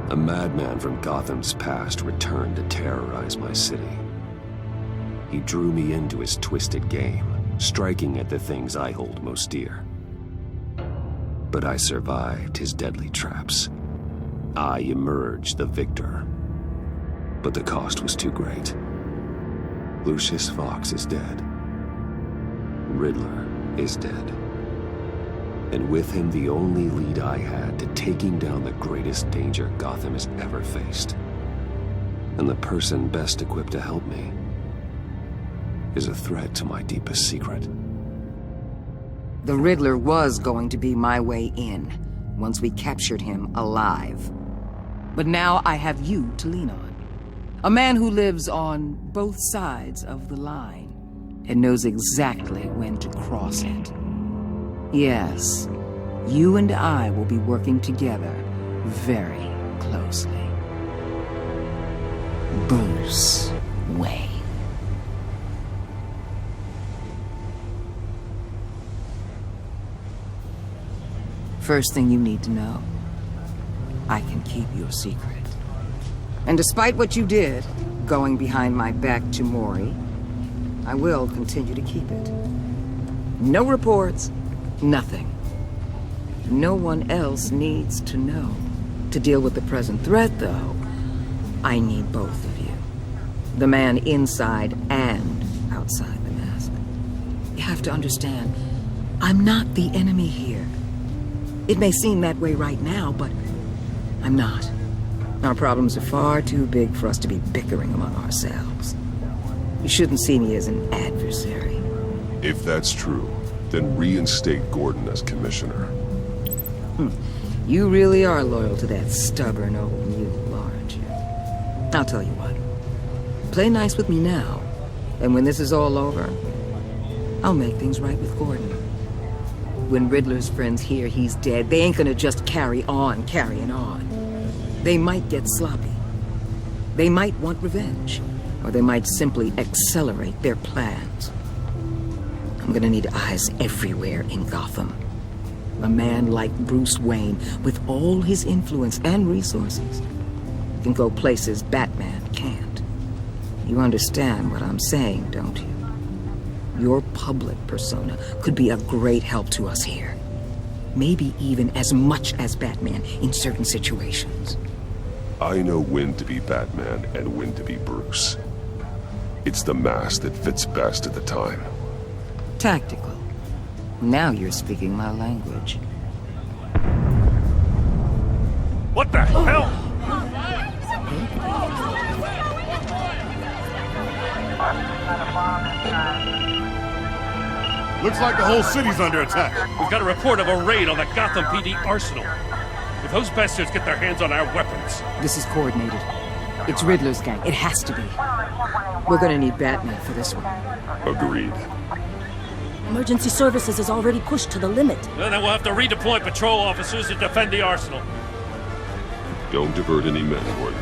A madman from Gotham's past returned to terrorize my city. He drew me into his twisted game, striking at the things I hold most dear. But I survived his deadly traps. I emerged the victor. But the cost was too great. Lucius Fox is dead. Riddler is dead. And with him, the only lead I had to taking down the greatest danger Gotham has ever faced. And the person best equipped to help me is a threat to my deepest secret. The Riddler was going to be my way in, once we captured him alive. But now I have you to lean on. A man who lives on both sides of the line, and knows exactly when to cross it. Yes, you and I will be working together very closely. Bruce Wayne. First thing you need to know, I can keep your secret. And despite what you did, going behind my back to Mori, I will continue to keep it. No reports, nothing. No one else needs to know. To deal with the present threat, though, I need both of you. The man inside and outside the mask. You have to understand, I'm not the enemy here. It may seem that way right now, but I'm not. Our problems are far too big for us to be bickering among ourselves. You shouldn't see me as an adversary. If that's true, then reinstate Gordon as commissioner. You really are loyal to that stubborn old mule, aren't you? I'll tell you what. Play nice with me now, and when this is all over, I'll make things right with Gordon. When Riddler's friends hear he's dead, they ain't gonna just carry on carrying on. They might get sloppy. They might want revenge. Or they might simply accelerate their plans. I'm gonna need eyes everywhere in Gotham. A man like Bruce Wayne, with all his influence and resources, can go places Batman can't. You understand what I'm saying, don't you? Your public persona could be a great help to us here. Maybe even as much as Batman in certain situations. I know when to be Batman and when to be Bruce. It's the mask that fits best at the time. Tactical. Now you're speaking my language. What the hell? Looks like the whole city's under attack. We've got a report of a raid on the Gotham PD arsenal. If those bastards get their hands on our weapons... This is coordinated. It's Riddler's gang. It has to be. We're gonna need Batman for this one. Agreed. Emergency services is already pushed to the limit. Well, then we'll have to redeploy patrol officers to defend the arsenal. Don't divert any men, Gordon.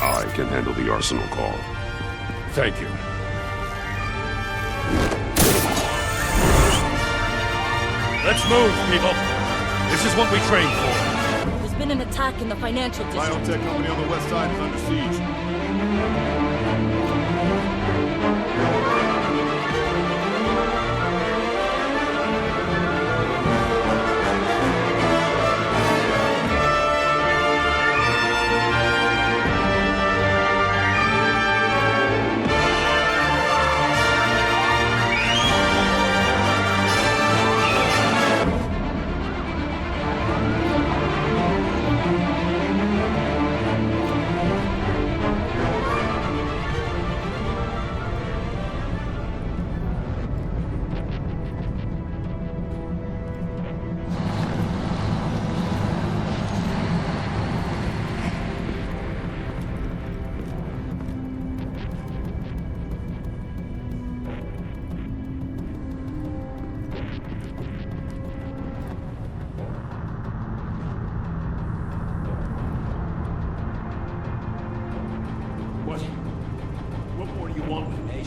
I can handle the arsenal call. Thank you. Let's move, people. This is what we trained for. There's been an attack in the financial district. Biotech company on the west side is under siege.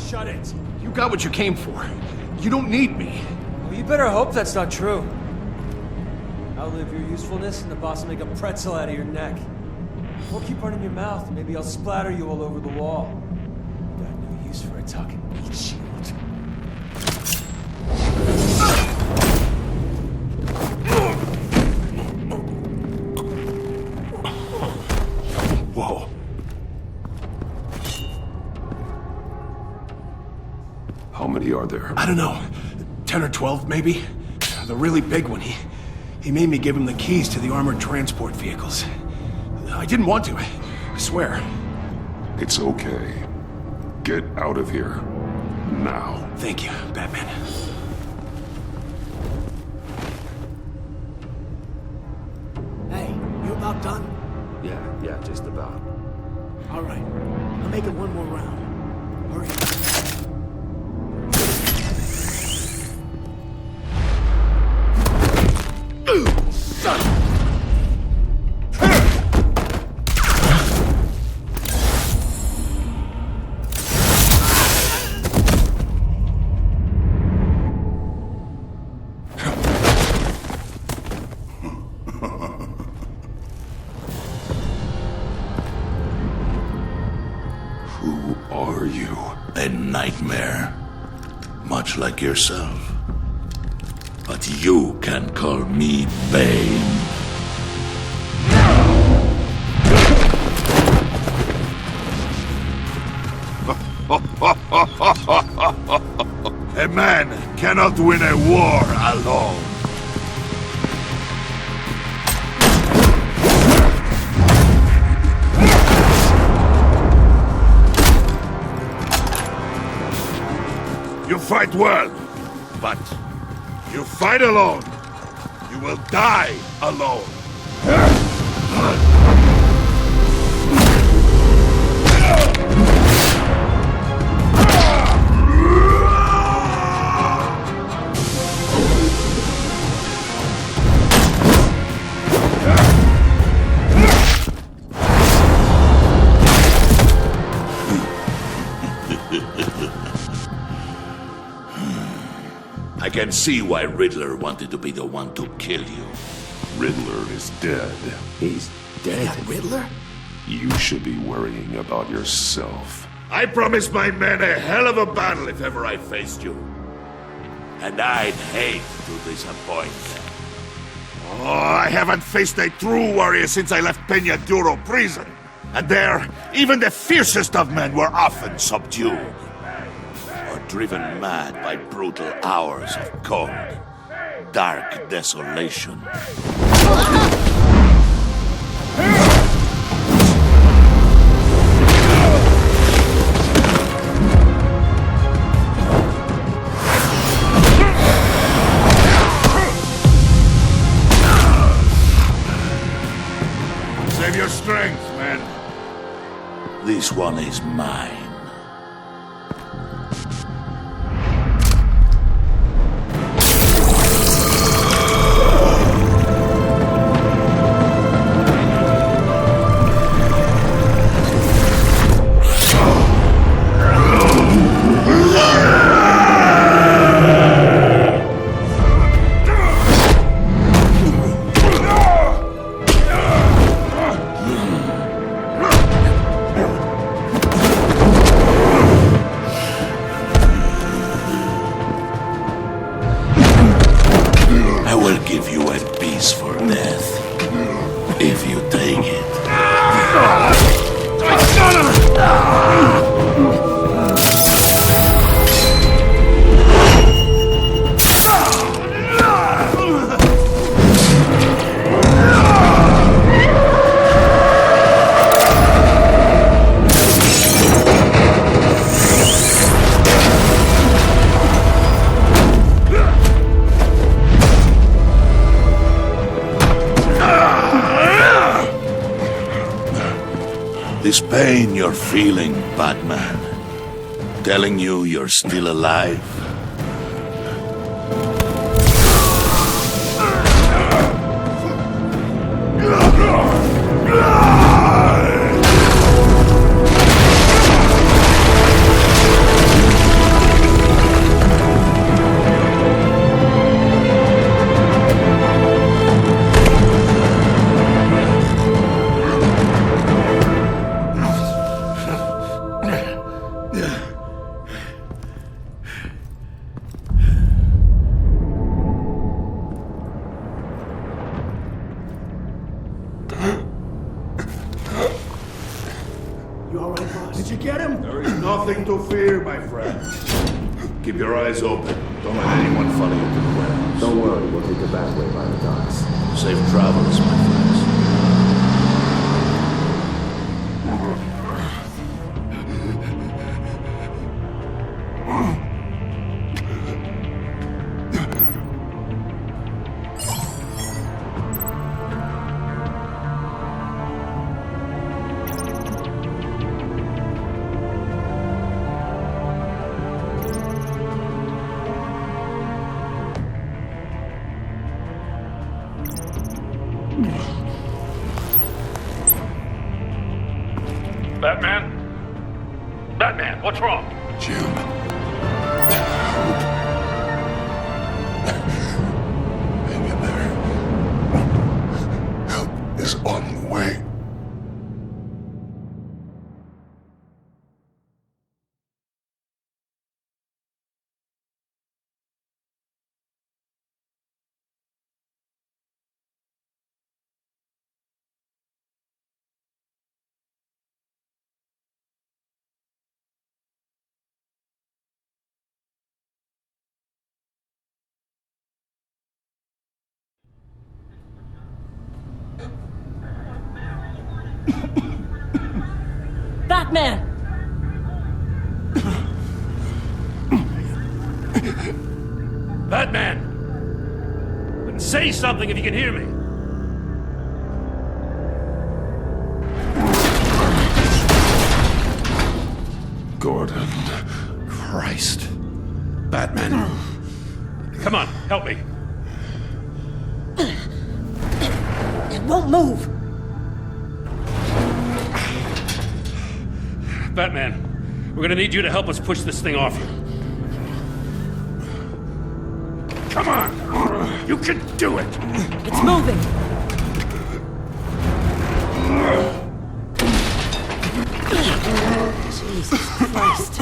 Shut it. You got what you came for. You don't need me. Well, you better hope that's not true. Outlive your usefulness and the boss will make a pretzel out of your neck. Don't keep running your mouth. Maybe I'll splatter you all over the wall. Got no use for a talking meat shield. Whoa. How many are there? I don't know. 10 or 12, maybe? The really big one, he made me give him the keys to the armored transport vehicles. I didn't want to, I swear. It's okay. Get out of here. Now. Thank you, Batman. Hey, you about done? Yeah, just about. All right. I'll make it one more round. Hurry. Who are you? A nightmare, much like yourself. But you can call me Bane. A man cannot win a war alone. You fight well, but you fight alone. You will die alone. I can see why Riddler wanted to be the one to kill you. Riddler is dead. He's dead. Riddler? You should be worrying about yourself. I promised my men a hell of a battle if ever I faced you. And I'd hate to disappoint them. Oh, I haven't faced a true warrior since I left Peña Duro prison. And there, even the fiercest of men were often subdued. Or driven mad by brutal hours of cold, dark desolation. Save your strength, man. This one is mine. I will give you a piece for death, if you take it. This pain you're feeling, Batman, telling you you're still alive? get him? There is nothing to fear, my friend. Keep your eyes open. Don't let anyone follow you to the warehouse. Don't worry, we'll take the back way by the docks. Safe travels, my friends. Batman? Batman, what's wrong? Jim. Hang in there. Help is on the way. Batman! Batman! Say something if you can hear me. Gordon. Christ. Batman. Come on, help me. It won't move! Batman, we're gonna need you to help us push this thing off you. Come on! You can do it! It's moving! Jesus Christ.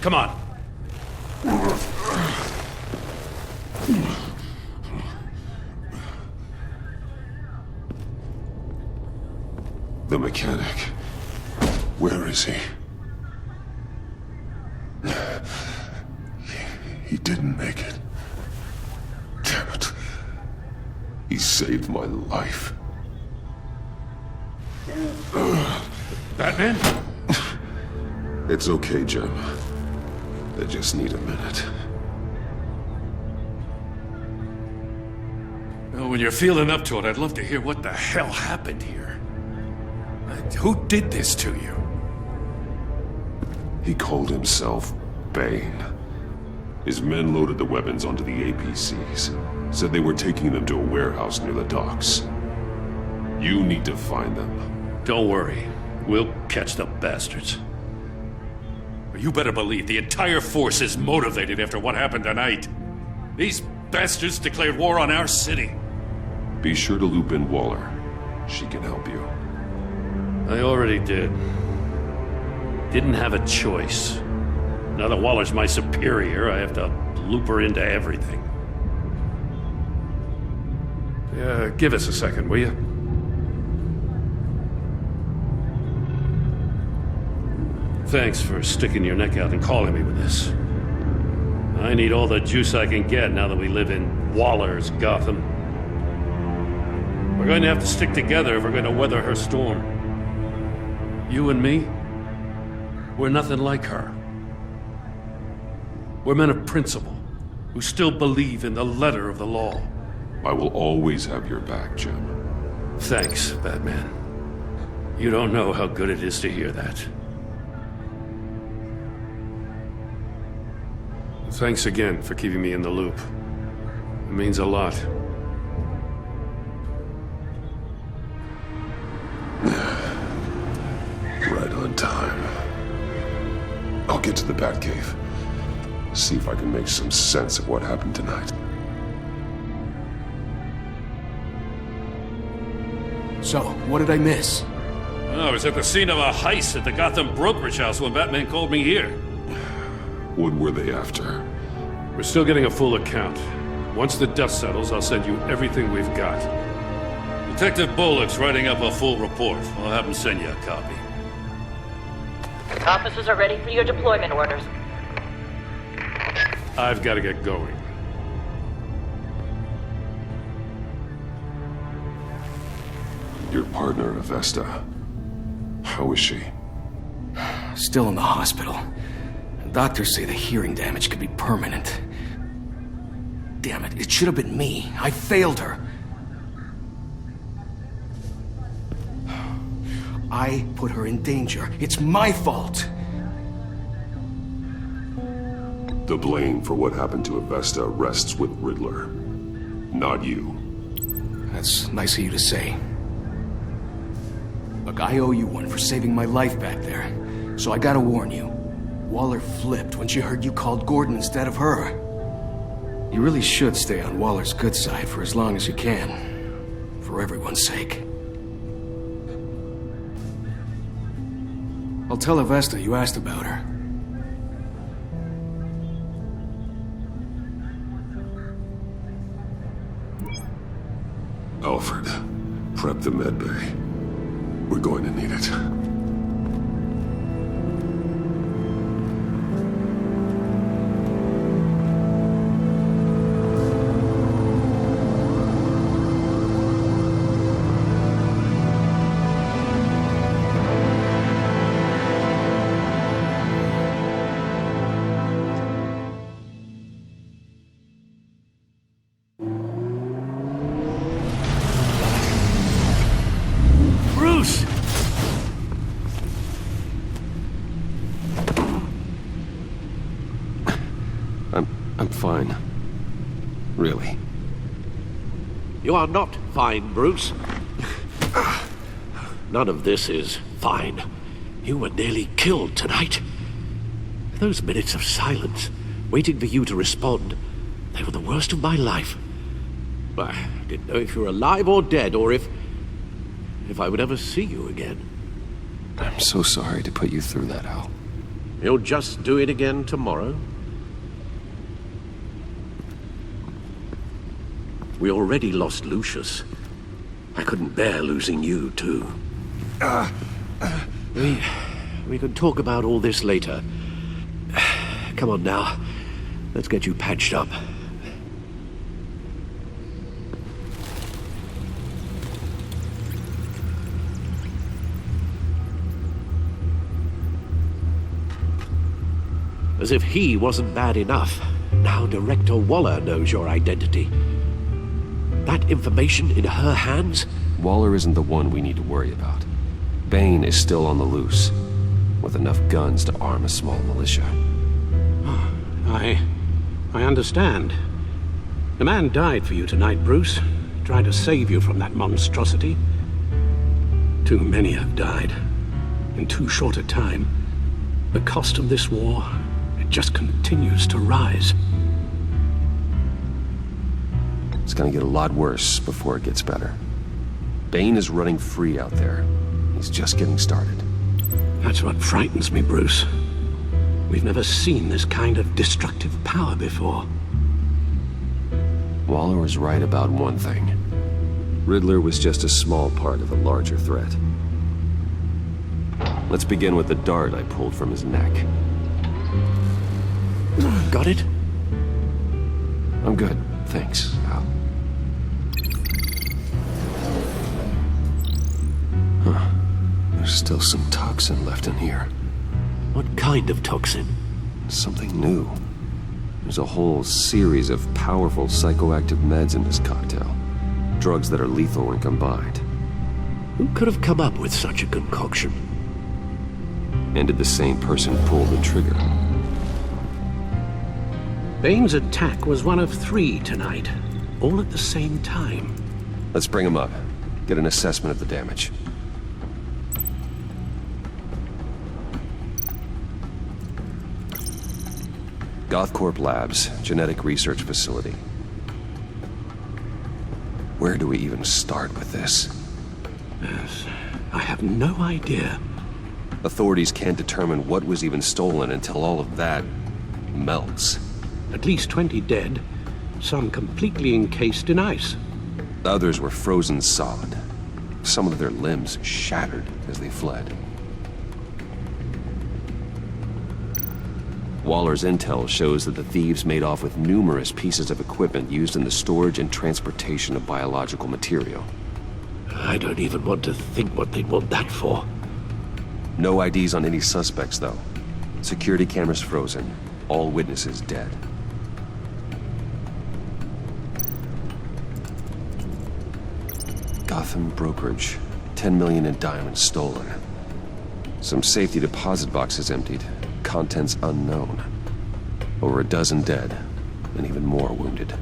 Come on. The mechanic. Where is he? He didn't make it. Damn it. He saved my life. Batman? It's okay, Jim. I just need a minute. Well, when you're feeling up to it, I'd love to hear what the hell happened here. Who did this to you? He called himself Bane. His men loaded the weapons onto the APCs. Said they were taking them to a warehouse near the docks. You need to find them. Don't worry. We'll catch the bastards. You better believe the entire force is motivated after what happened tonight. These bastards declared war on our city. Be sure to loop in Waller. She can help you. I already did. Didn't have a choice. Now that Waller's my superior, I have to loop her into everything. Give us a second, will you? Thanks for sticking your neck out and calling me with this. I need all the juice I can get now that we live in Waller's Gotham. We're going to have to stick together if we're going to weather her storm. You and me, we're nothing like her. We're men of principle, who still believe in the letter of the law. I will always have your back, Jim. Thanks, Batman. You don't know how good it is to hear that. Thanks again for keeping me in the loop. It means a lot. Right on time. I'll get to the Batcave. See if I can make some sense of what happened tonight. So, what did I miss? I was at the scene of a heist at the Gotham brokerage house when Batman called me here. What were they after? We're still getting a full account. Once the dust settles, I'll send you everything we've got. Detective Bullock's writing up a full report. I'll have him send you a copy. Officers are ready for your deployment orders. I've got to get going. Your partner, Avesta. How is she? Still in the hospital. Doctors say the hearing damage could be permanent. Damn it, it should have been me. I failed her. I put her in danger. It's my fault. The blame for what happened to Avesta rests with Riddler, not you. That's nice of you to say. Look, I owe you one for saving my life back there. So I gotta warn you. Waller flipped when she heard you called Gordon instead of her. You really should stay on Waller's good side for as long as you can. For everyone's sake. I'll tell Avesta you asked about her. Alfred, prep the med bay. We're going to need it. Bruce! I'm fine. Really. You are not fine, Bruce. None of this is fine. You were nearly killed tonight. Those minutes of silence, waiting for you to respond, they were the worst of my life. I didn't know if you were alive or dead, or if I would ever see you again. I'm so sorry to put you through that, Al. You'll just do it again tomorrow? We already lost Lucius. I couldn't bear losing you, too. We could talk about all this later. Come on now. Let's get you patched up. As if he wasn't bad enough, now Director Waller knows your identity. That information in her hands? Waller isn't the one we need to worry about. Bane is still on the loose, with enough guns to arm a small militia. I understand. The man died for you tonight, Bruce. Tried to save you from that monstrosity. Too many have died. In too short a time. The cost of this war, it just continues to rise. It's gonna get a lot worse before it gets better. Bane is running free out there. He's just getting started. That's what frightens me, Bruce. We've never seen this kind of destructive power before. Waller was right about one thing. Riddler was just a small part of a larger threat. Let's begin with the dart I pulled from his neck. Got it? I'm good, thanks, Al. Huh. There's still some toxin left in here. What kind of toxin? Something new. There's a whole series of powerful psychoactive meds in this cocktail. Drugs that are lethal when combined. Who could have come up with such a concoction? And did the same person pull the trigger? Bane's attack was one of 3 tonight, all at the same time. Let's bring him up. Get an assessment of the damage. Gothcorp Labs, genetic research facility. Where do we even start with this? Yes, I have no idea. Authorities can't determine what was even stolen until all of that melts. At least 20 dead, some completely encased in ice. Others were frozen solid. Some of their limbs shattered as they fled. Waller's intel shows that the thieves made off with numerous pieces of equipment used in the storage and transportation of biological material. I don't even want to think what they'd want that for. No IDs on any suspects, though. Security cameras frozen. All witnesses dead. Gotham brokerage. 10 million in diamonds stolen. Some safety deposit boxes emptied. Contents unknown. Over a dozen dead, and even more wounded.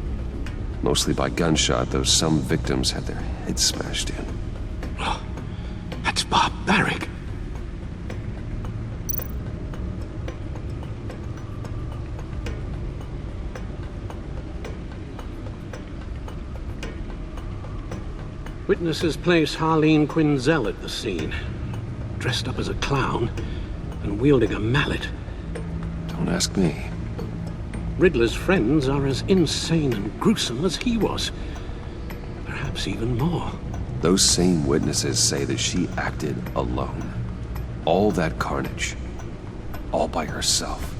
Mostly by gunshot, though some victims had their heads smashed in. Oh, that's barbaric. Witnesses place Harleen Quinzel at the scene, dressed up as a clown and wielding a mallet. Don't ask me. Riddler's friends are as insane and gruesome as he was. Perhaps even more. Those same witnesses say that she acted alone. All that carnage. All by herself.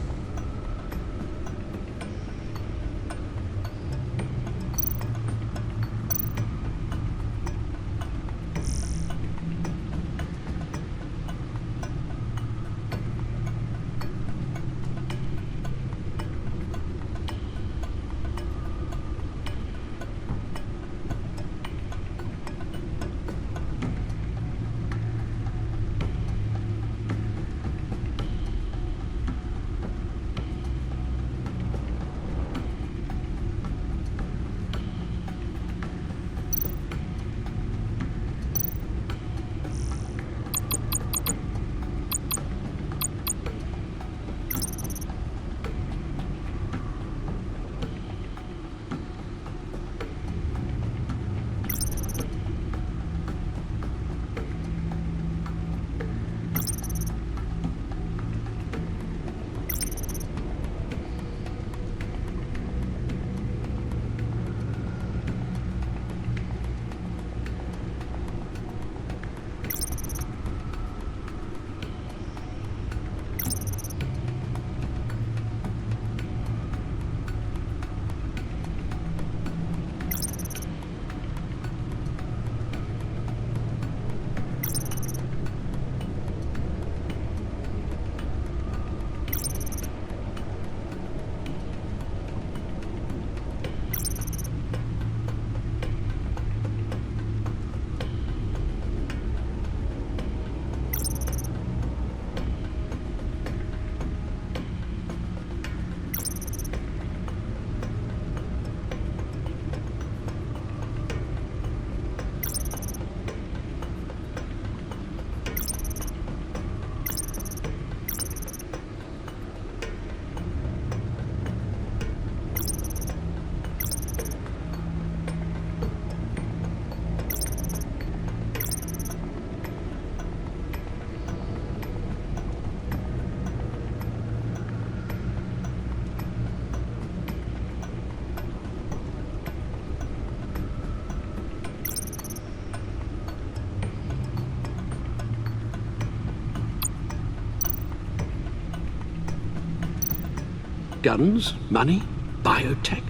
Guns? Money? Biotech?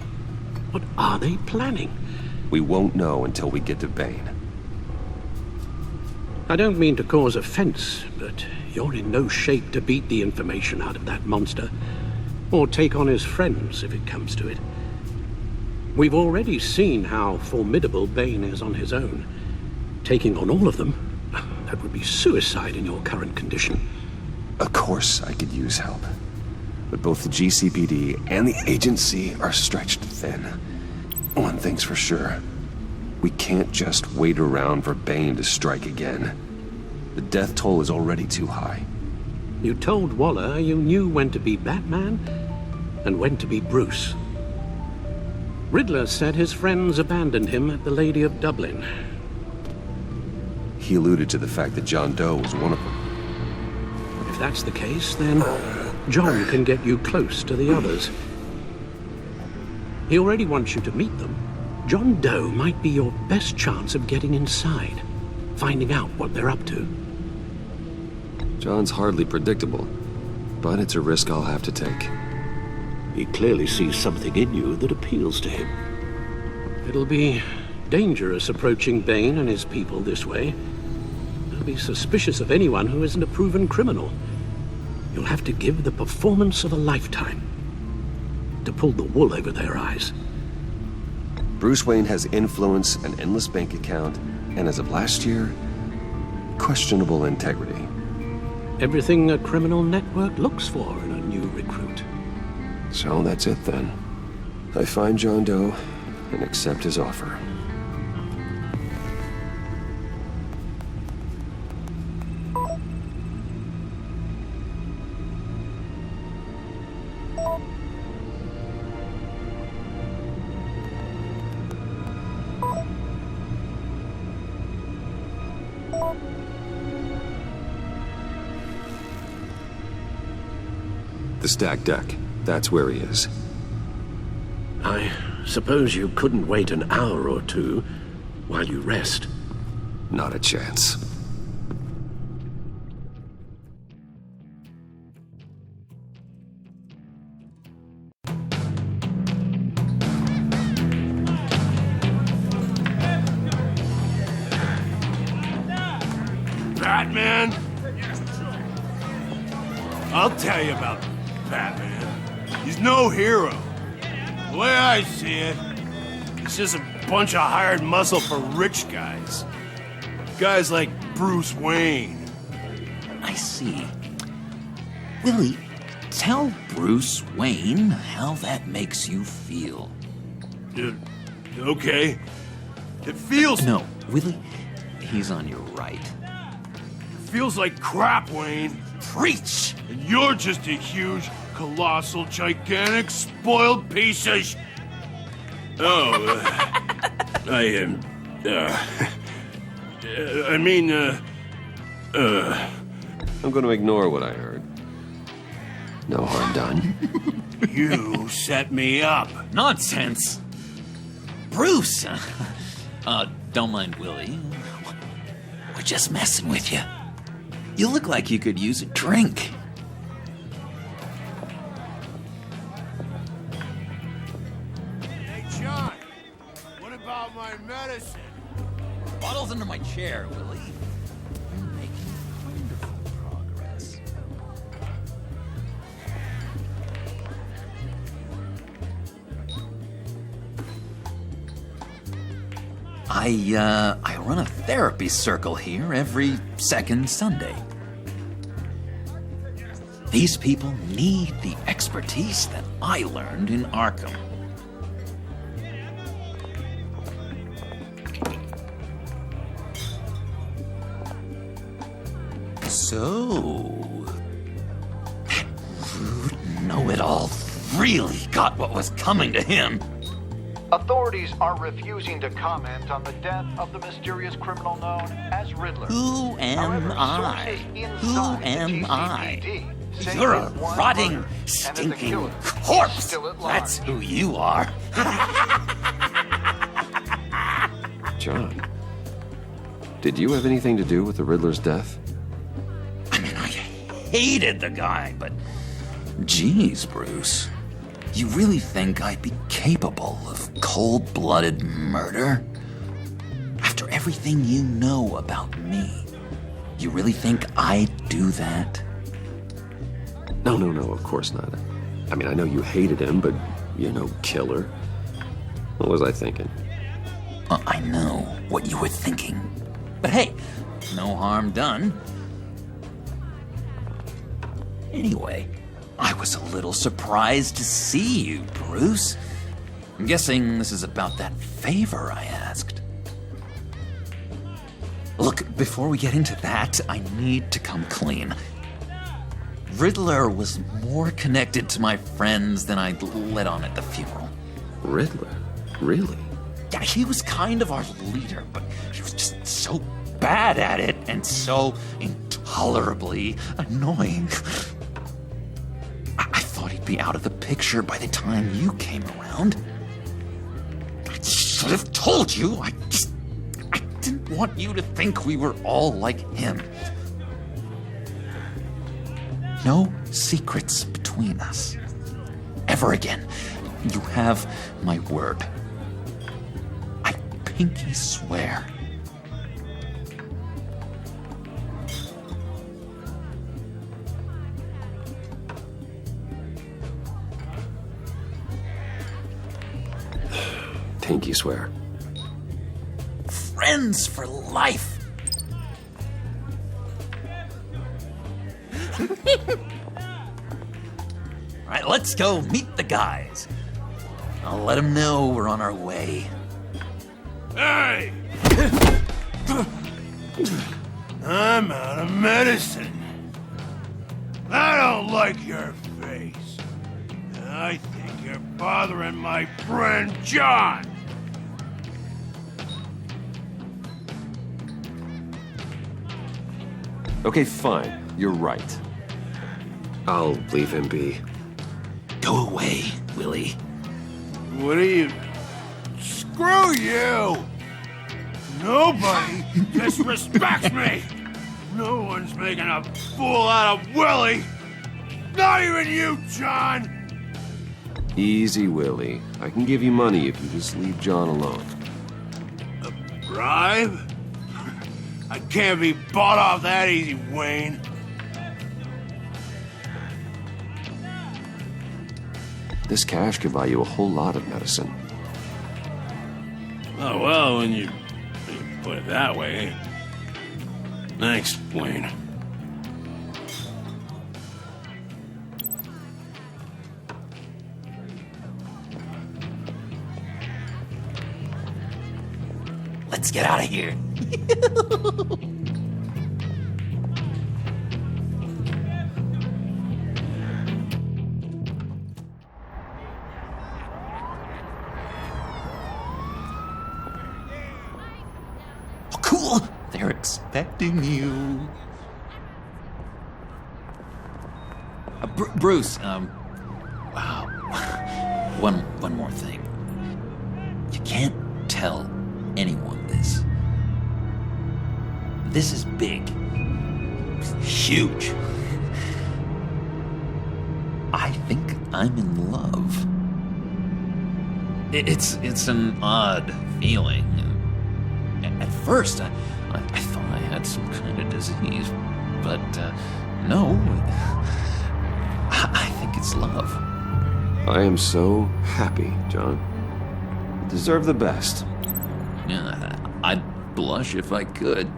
What are they planning? We won't know until we get to Bane. I don't mean to cause offense, but you're in no shape to beat the information out of that monster, or take on his friends if it comes to it. We've already seen how formidable Bane is on his own. Taking on all of them, that would be suicide in your current condition. Of course I could use help. But both the GCPD and the agency are stretched thin. One thing's for sure. We can't just wait around for Bane to strike again. The death toll is already too high. You told Waller you knew when to be Batman and when to be Bruce. Riddler said his friends abandoned him at the Lady of Dublin. He alluded to the fact that John Doe was one of them. If that's the case, then John can get you close to the others. He already wants you to meet them. John Doe might be your best chance of getting inside, finding out what they're up to. John's hardly predictable, but it's a risk I'll have to take. He clearly sees something in you that appeals to him. It'll be dangerous approaching Bane and his people this way. They'll be suspicious of anyone who isn't a proven criminal. You'll have to give the performance of a lifetime to pull the wool over their eyes. Bruce Wayne has influence, an endless bank account, and as of last year, questionable integrity. Everything a criminal network looks for in a new recruit. So that's it then. I find John Doe and accept his offer. The stacked deck. That's where he is. I suppose you couldn't wait an hour or two while you rest. Not a chance. Batman? I'll tell you about Batman. He's no hero. The way I see it, he's just a bunch of hired muscle for rich guys. Guys like Bruce Wayne. I see. Willie, tell Bruce Wayne how that makes you feel. Okay. It feels... No, Willie, he's on your right. It feels like crap, Wayne. Preach! And you're just a huge, colossal, gigantic, spoiled piece of I'm gonna ignore what I heard. No harm done. You set me up. Nonsense! Bruce! Don't mind Willie. We're just messing with you. You look like you could use a drink. Hey, John. What about my medicine? Bottle's under my chair, Willie. You're making wonderful progress. I run a therapy circle here every second Sunday. These people need the expertise that I learned in Arkham. So, that rude know-it-all really got what was coming to him. Authorities are refusing to comment on the death of the mysterious criminal known as Riddler. Who am I? Who am I? You're a rotting, stinking corpse! That's who you are. John, did you have anything to do with the Riddler's death? I mean, I hated the guy, but... Geez, Bruce. You really think I'd be capable of cold-blooded murder? After everything you know about me, you really think I'd do that? No, of course not. I mean, I know you hated him, but you're no killer. What was I thinking? I know what you were thinking. But hey, no harm done. Anyway, I was a little surprised to see you, Bruce. I'm guessing this is about that favor I asked. Look, before we get into that, I need to come clean. Riddler was more connected to my friends than I'd let on at the funeral. Riddler? Really? Yeah, he was kind of our leader, but he was just so bad at it and so intolerably annoying. I thought he'd be out of the picture by the time you came around. I should have told you. I didn't want you to think we were all like him. No secrets between us. ever again. You have my word. I pinky swear. Pinky swear. Friends for life. Alright, let's go meet the guys. I'll let them know we're on our way. Hey! I'm out of medicine. I don't like your face. I think you're bothering my friend John. Okay, fine. You're right. I'll leave him be. Go away, Willie. What are you... Screw you! Nobody disrespects me! No one's making a fool out of Willie! Not even you, John! Easy, Willie. I can give you money if you just leave John alone. A bribe? I can't be bought off that easy, Wayne. This cash could buy you a whole lot of medicine. Oh, well, when you put it that way. Thanks, Wayne. Let's get out of here. Oh, cool. They're expecting you. Bruce, wow. One more thing. You can't tell anyone this. This is big. Huge. I think I'm in love. It's an odd feeling. At first, I thought I had some kind of disease, but no. I think it's love. I am so happy, John. You deserve the best. Yeah, I'd blush if I could.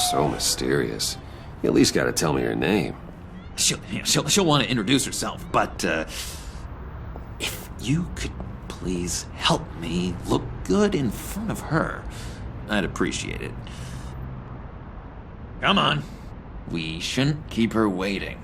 So mysterious. You at least gotta tell me her name. She'll want to introduce herself, but if you could please help me look good in front of her, I'd appreciate it. Come on. We shouldn't keep her waiting.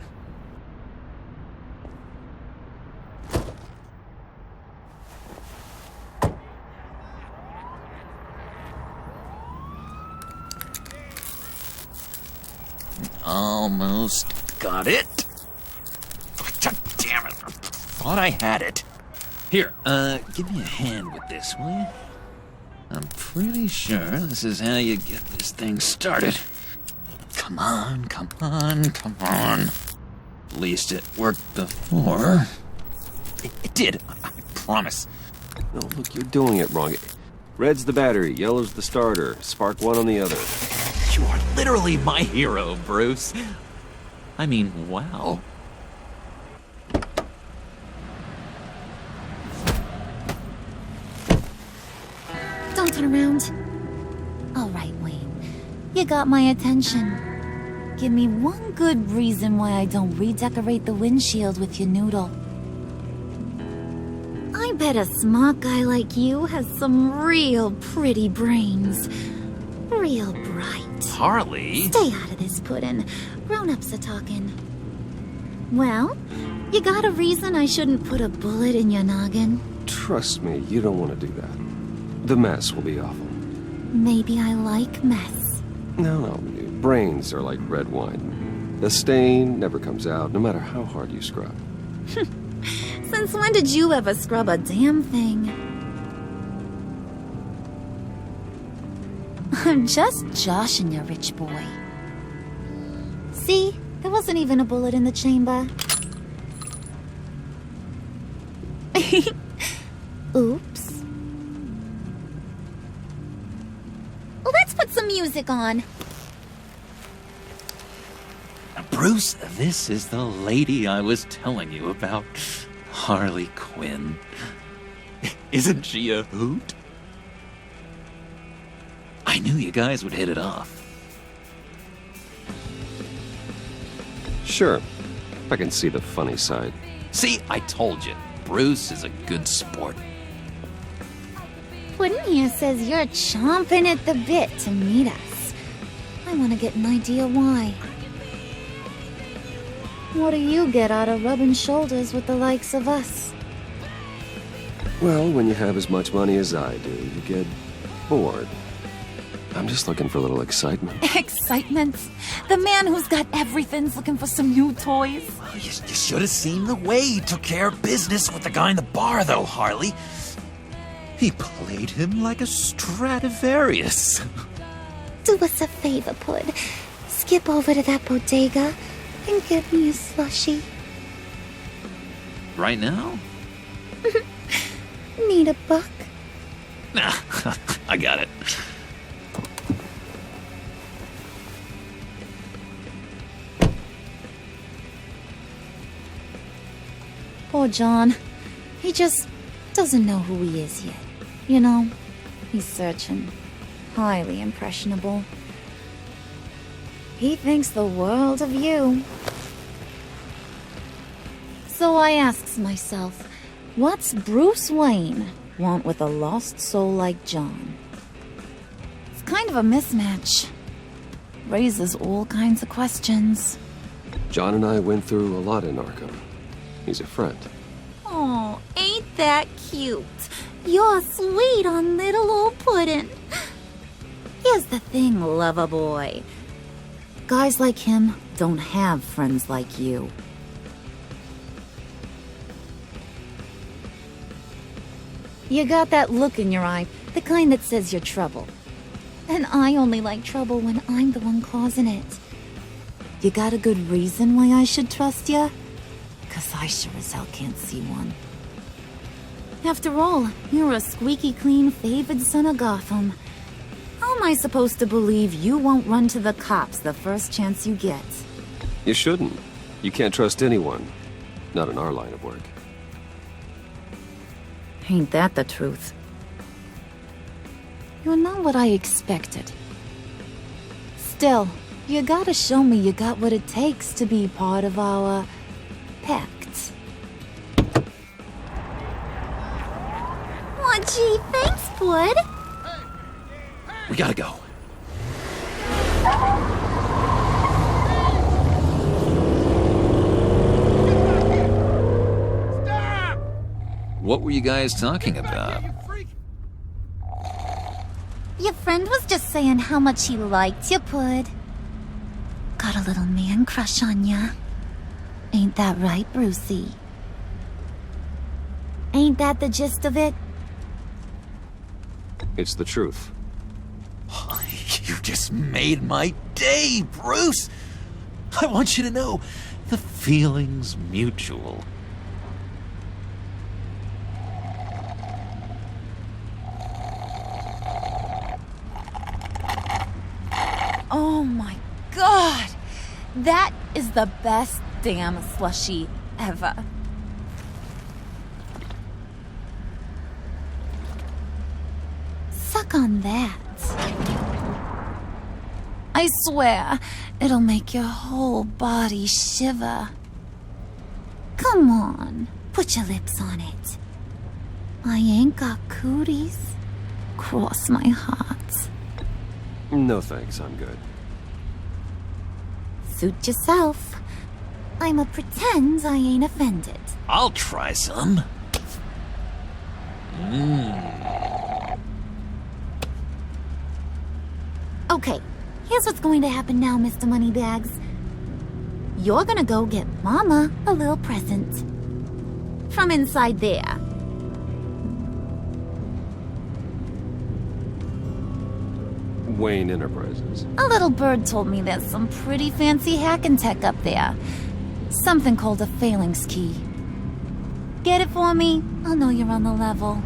Almost got it. God damn it. Thought I had it. Here, give me a hand with this, will you? I'm pretty sure this is how you get this thing started. Come on, come on, come on. At least it worked before. It did, I promise. No, look, you're doing it wrong. Red's the battery, yellow's the starter, spark one on the other. You are literally my hero, Bruce. I mean, wow. Don't turn around. All right, Wayne. You got my attention. Give me one good reason why I don't redecorate the windshield with your noodle. I bet a smart guy like you has some real pretty brains. Real bright. Harley? Stay out of this, Puddin'. Grown-ups are talking. Well, you got a reason I shouldn't put a bullet in your noggin? Trust me, you don't want to do that. The mess will be awful. Maybe I like mess. No, brains are like red wine. The stain never comes out, no matter how hard you scrub. Since when did you ever scrub a damn thing? I'm just joshing you, rich boy. See? There wasn't even a bullet in the chamber. Oops. Let's put some music on. Bruce, this is the lady I was telling you about. Harley Quinn. Isn't she a hoot? I knew you guys would hit it off. Sure. I can see the funny side. See, I told you. Bruce is a good sport. Puddin' here says you're chomping at the bit to meet us. I want to get an idea why. What do you get out of rubbing shoulders with the likes of us? Well, when you have as much money as I do, you get bored. I'm just looking for a little excitement. Excitement? The man who's got everything's looking for some new toys. You should have seen the way he took care of business with the guy in the bar, though, Harley. He played him like a Stradivarius. Do us a favor, Pud. Skip over to that bodega and get me a slushie. Right now? Need a buck? Nah, I got it. Poor John. He just doesn't know who he is yet. You know, he's searching. Highly impressionable. He thinks the world of you. So I asks myself, what's Bruce Wayne want with a lost soul like John? It's kind of a mismatch. Raises all kinds of questions. John and I went through a lot in Arkham. He's a friend. Oh, ain't that cute? You're sweet on little old Puddin'. Here's the thing, lover boy. Guys like him don't have friends like you. You got that look in your eye, the kind that says you're trouble. And I only like trouble when I'm the one causing it. You got a good reason why I should trust you? 'Cause I sure as hell can't see one. After all, you're a squeaky clean favored son of Gotham. How am I supposed to believe you won't run to the cops the first chance you get? You shouldn't. You can't trust anyone. Not in our line of work. Ain't that the truth? You're not what I expected. Still, you gotta show me you got what it takes to be part of our pact. Aw, gee, thanks, Bud. We gotta go. What were you guys talking about? Your friend was just saying how much he liked you, Pud. Got a little man crush on ya. Ain't that right, Brucey? Ain't that the gist of it? It's the truth. You just made my day, Bruce! I want you to know, the feeling's mutual. Oh my god! That is the best damn slushie ever. Suck on that. I swear, it'll make your whole body shiver. Come on, put your lips on it. I ain't got cooties. Cross my heart. No thanks, I'm good. Suit yourself. I'ma pretend I ain't offended. I'll try some. Okay, here's what's going to happen now, Mr. Moneybags. You're gonna go get Mama a little present. From inside there. Wayne Enterprises. A little bird told me there's some pretty fancy hacking tech up there. Something called a phalanx key. Get it for me? I'll know you're on the level.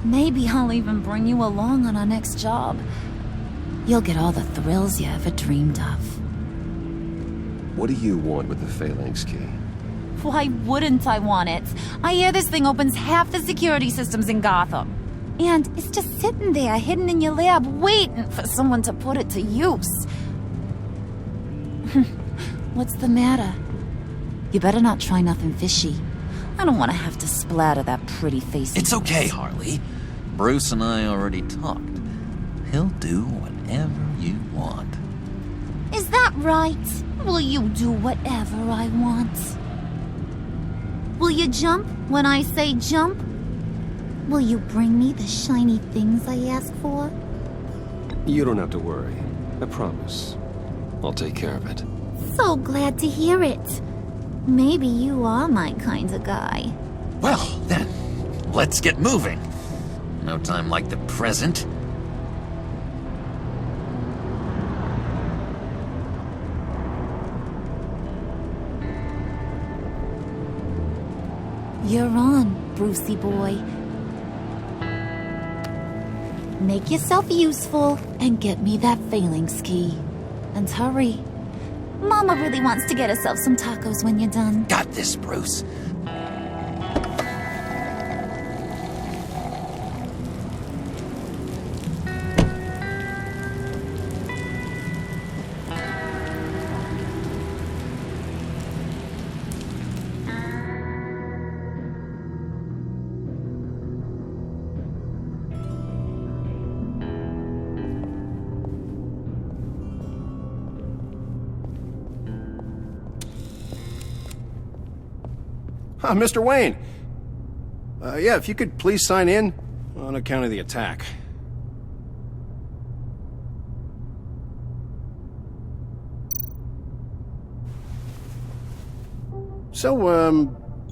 Maybe I'll even bring you along on our next job. You'll get all the thrills you ever dreamed of. What do you want with the Phalanx key? Why wouldn't I want it? I hear this thing opens half the security systems in Gotham. And it's just sitting there, hidden in your lab, waiting for someone to put it to use. What's the matter? You better not try nothing fishy. I don't want to have to splatter that pretty face. It's okay, Harley. Bruce and I already talked. He'll do whatever you want. Is that right? Will you do whatever I want? Will you jump when I say jump? Will you bring me the shiny things I ask for? You don't have to worry. I promise. I'll take care of it. So glad to hear it. Maybe you are my kind of guy. Well, then, let's get moving. No time like the present. You're on, Brucey boy. Make yourself useful and get me that Phalanx key. And hurry. Mama really wants to get herself some tacos when you're done. Got this, Bruce. Mr. Wayne. Yeah, if you could please sign in on account of the attack. So,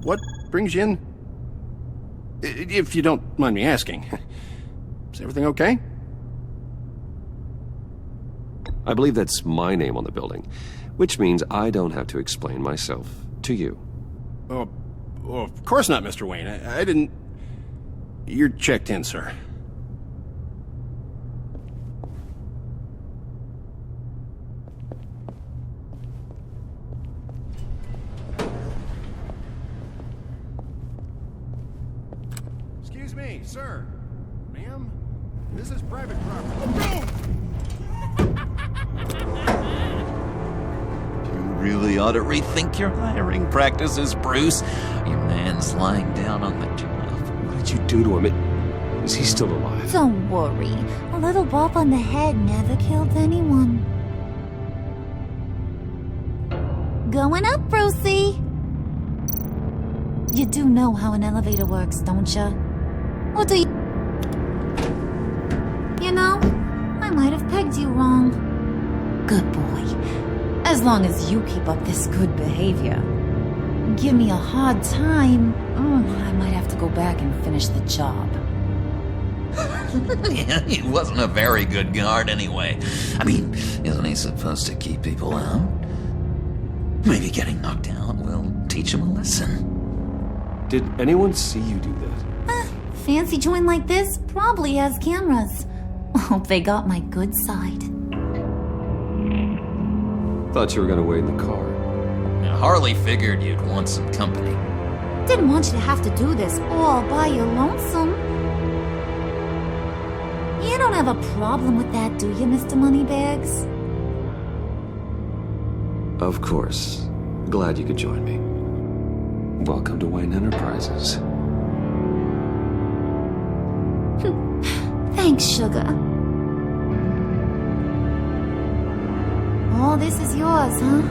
what brings you in? If you don't mind me asking. Is everything okay? I believe that's my name on the building, which means I don't have to explain myself to you. Oh, of course not, Mr. Wayne. I didn't... You're checked in, sir. Excuse me, sir. Ma'am? This is private property. Really ought to rethink your hiring practices, Bruce. Your man's lying down on the job. What did you do to him? Is he still alive? Don't worry. A little bump on the head never killed anyone. Going up, Brucey. You do know how an elevator works, don't you? Or do you... You know, I might have pegged you wrong. Good boy. As long as you keep up this good behavior. Give me a hard time, I might have to go back and finish the job. Yeah, he wasn't a very good guard anyway. I mean, isn't he supposed to keep people out? Maybe getting knocked out will teach him a lesson. Did anyone see you do that? Fancy joint like this probably has cameras. Hope they got my good side. Thought you were gonna wait in the car. Now, Harley figured you'd want some company. Didn't want you to have to do this all by your lonesome. You don't have a problem with that, do you, Mr. Moneybags? Of course. Glad you could join me. Welcome to Wayne Enterprises. Thanks, sugar. All this is yours, huh?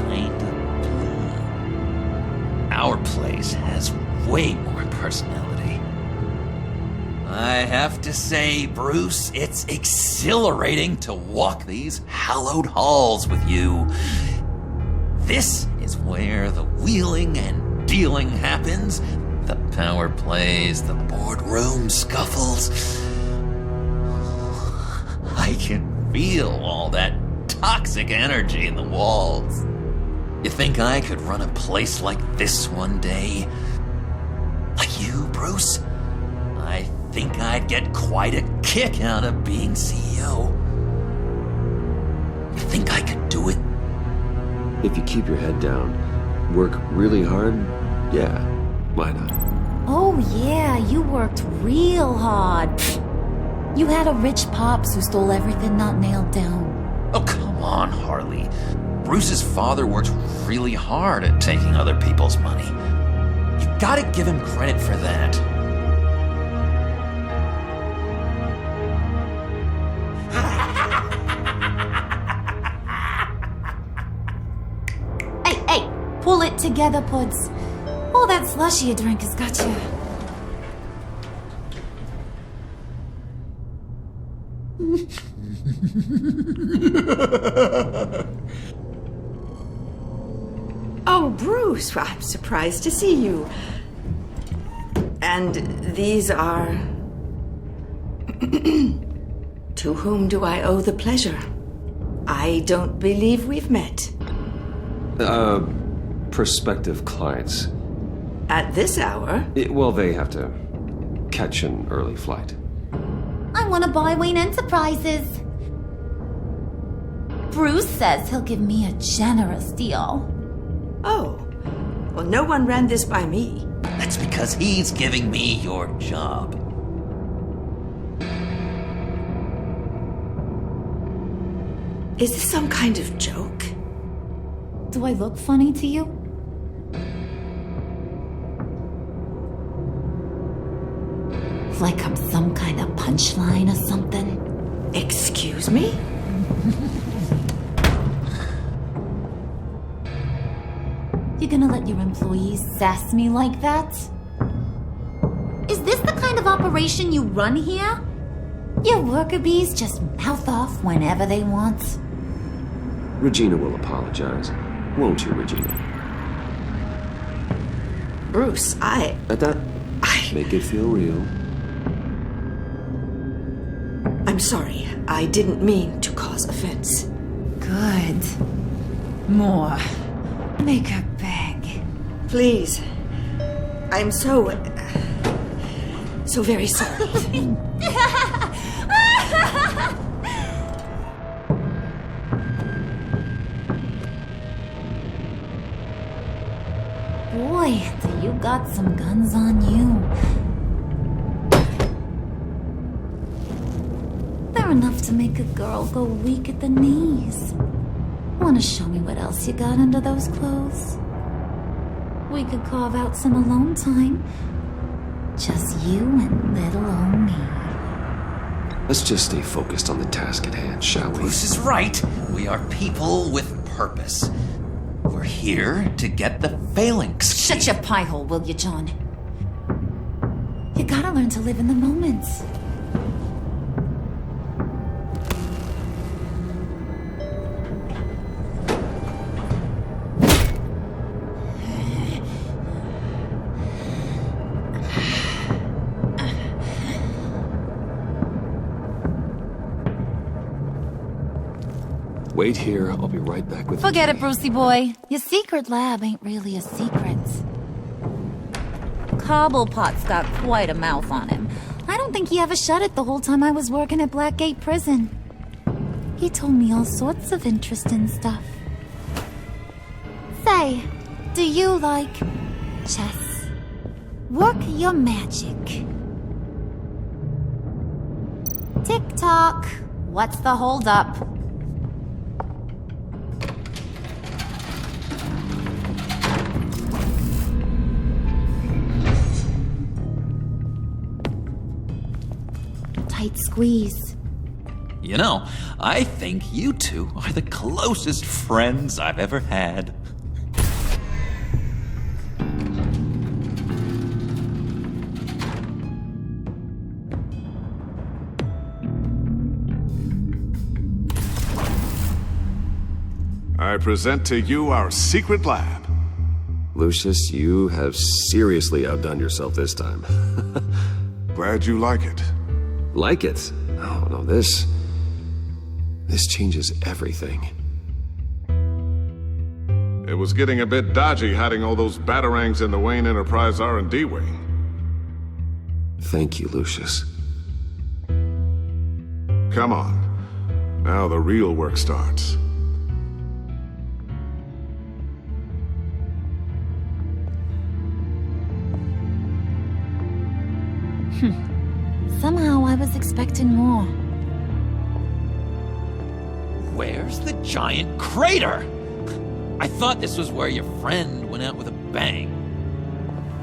Kind of blue. Our place has way more personality. I have to say, Bruce, it's exhilarating to walk these hallowed halls with you. This is where the wheeling and dealing happens. The power plays, the boardroom scuffles. I can feel all that toxic energy in the walls. You think I could run a place like this one day? Bruce? I think I'd get quite a kick out of being CEO. You think I could do it? If you keep your head down, work really hard, yeah, why not? Oh yeah, you worked real hard. You had a rich pops who stole everything not nailed down. Oh, come on, Harley. Bruce's father worked really hard at taking other people's money. You gotta give him credit for that. Hey, pull it together, Puds. All that slushy you drink has got you. Oh, Bruce, well, I'm surprised to see you. And these are... To whom do I owe the pleasure? I don't believe we've met. Prospective clients. At this hour? Well, they have to catch an early flight. I want to buy Wayne Enterprises. Bruce says he'll give me a generous deal. Oh, well, no one ran this by me. That's because he's giving me your job. Is this some kind of joke? Do I look funny to you? Like I'm some kind of punchline or something? Excuse me? You gonna let your employees sass me like that? Is this the kind of operation you run here? Your worker bees just mouth off whenever they want. Regina will apologize. Won't you, Regina? Bruce, Make it feel real. I'm sorry. I didn't mean to cause offense. Good. More. Make her beg. Please. I'm so very sorry. Boy, do you got some guns on you. They're enough to make a girl go weak at the knees. Wanna show me what else you got under those clothes? We could carve out some alone time. Just you and little old me. Let's just stay focused on the task at hand, shall we? Bruce is right. We are people with purpose. We're here to get the phalanx. Shut your pie hole, will you, John? You gotta learn to live in the moment. Wait here, I'll be right back with Forget it, Brucey boy. Your secret lab ain't really a secret. Cobblepot's got quite a mouth on him. I don't think he ever shut it the whole time I was working at Blackgate Prison. He told me all sorts of interesting stuff. Say, do you like chess? Work your magic. Tick-tock. What's the holdup? Tight squeeze. You know, I think you two are the closest friends I've ever had. I present to you our secret lab. Lucius, you have seriously outdone yourself this time. Glad you like it. Like it? Oh, no, this changes everything. It was getting a bit dodgy hiding all those batarangs in the Wayne Enterprise R&D wing. Thank you, Lucius. Come on. Now the real work starts. Somehow I was expecting more. Where's the giant crater? I thought this was where your friend went out with a bang.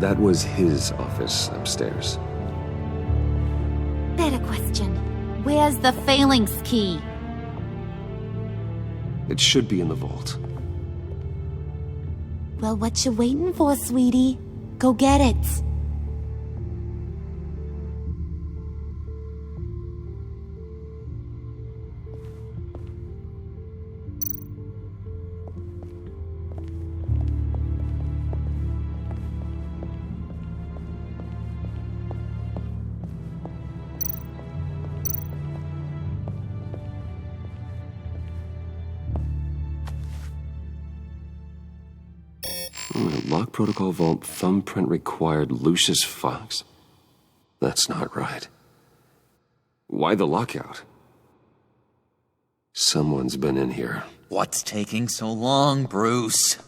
That was his office upstairs. Better question. Where's the phalanx key? It should be in the vault. Well, what you waiting for, sweetie? Go get it. Lock protocol vault thumbprint required Lucius Fox. That's not right. Why the lockout? Someone's been in here. What's taking so long, Bruce?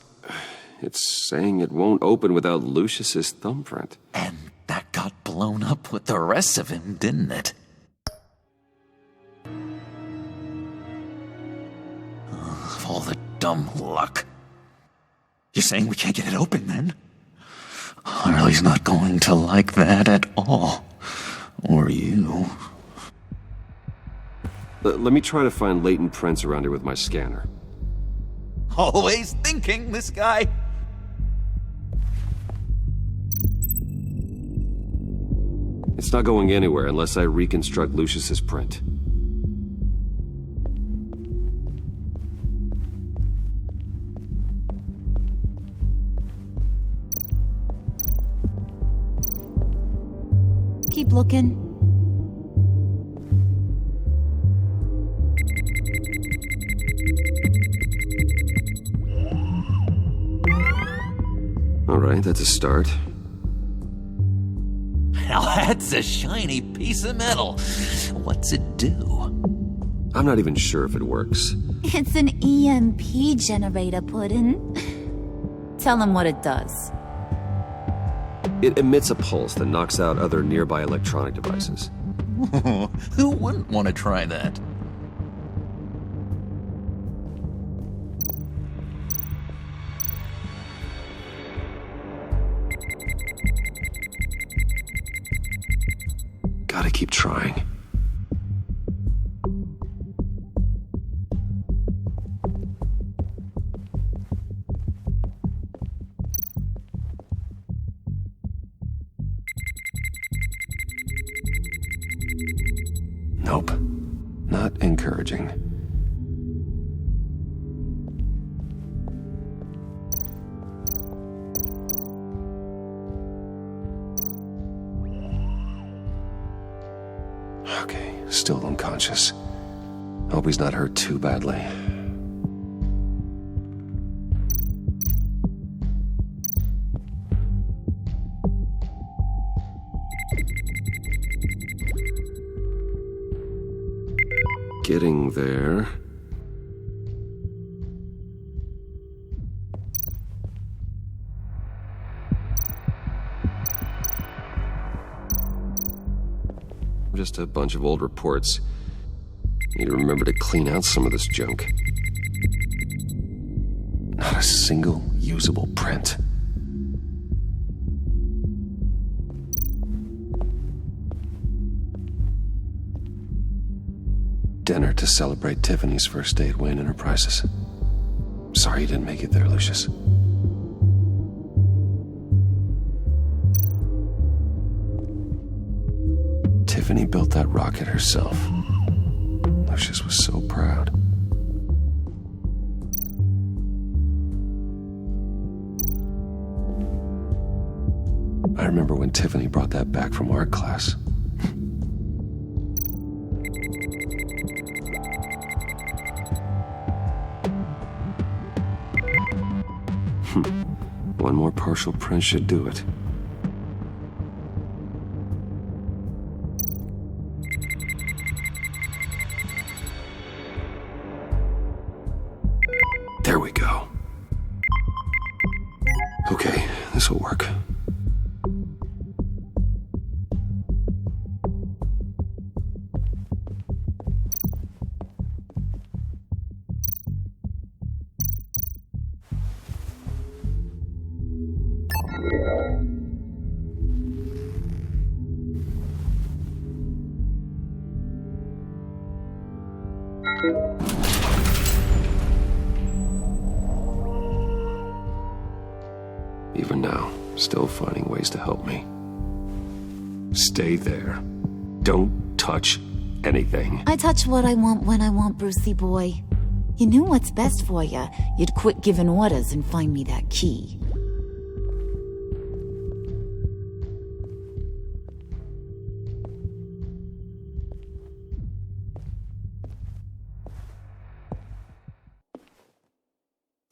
It's saying it won't open without Lucius's thumbprint. And that got blown up with the rest of him, didn't it? Of all the dumb luck. You're saying we can't get it open, then? Harley's not going to like that at all. Or you. Let me try to find latent prints around here with my scanner. Always thinking, this guy. It's not going anywhere unless I reconstruct Lucius's print. Keep looking. All right, that's a start. Now that's a shiny piece of metal. What's it do? I'm not even sure if it works. It's an EMP generator, Puddin'. Tell him what it does. It emits a pulse that knocks out other nearby electronic devices. Who wouldn't want to try that? Gotta keep trying. Nope. Not encouraging. Okay, still unconscious. Hope he's not hurt too badly. Getting there. Just a bunch of old reports. Need to remember to clean out some of this junk. Not a single usable print. Dinner to celebrate Tiffany's first day at Wayne Enterprises. Sorry you didn't make it there, Lucius. Tiffany built that rocket herself. Lucius was so proud. I remember when Tiffany brought that back from art class. One more partial print should do it. this'll work. Even now, still finding ways to help me. Stay there. Don't touch anything. I touch what I want when I want, Brucey boy. You knew what's best for you. You'd quit giving orders and find me that key.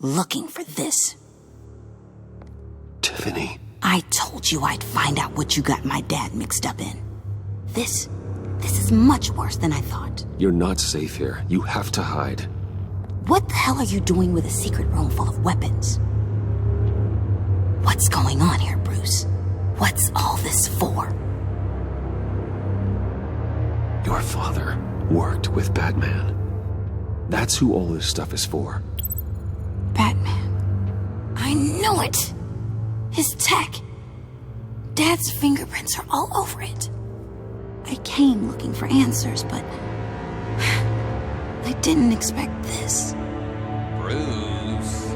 Looking for this. Tiffany. I told you I'd find out what you got my dad mixed up in. This is much worse than I thought. You're not safe here. You have to hide. What the hell are you doing with a secret room full of weapons? What's going on here, Bruce? What's all this for? Your father worked with Batman. That's who all this stuff is for. Batman. I knew it! His tech. Dad's fingerprints are all over it. I came looking for answers, but I didn't expect this. Bruce.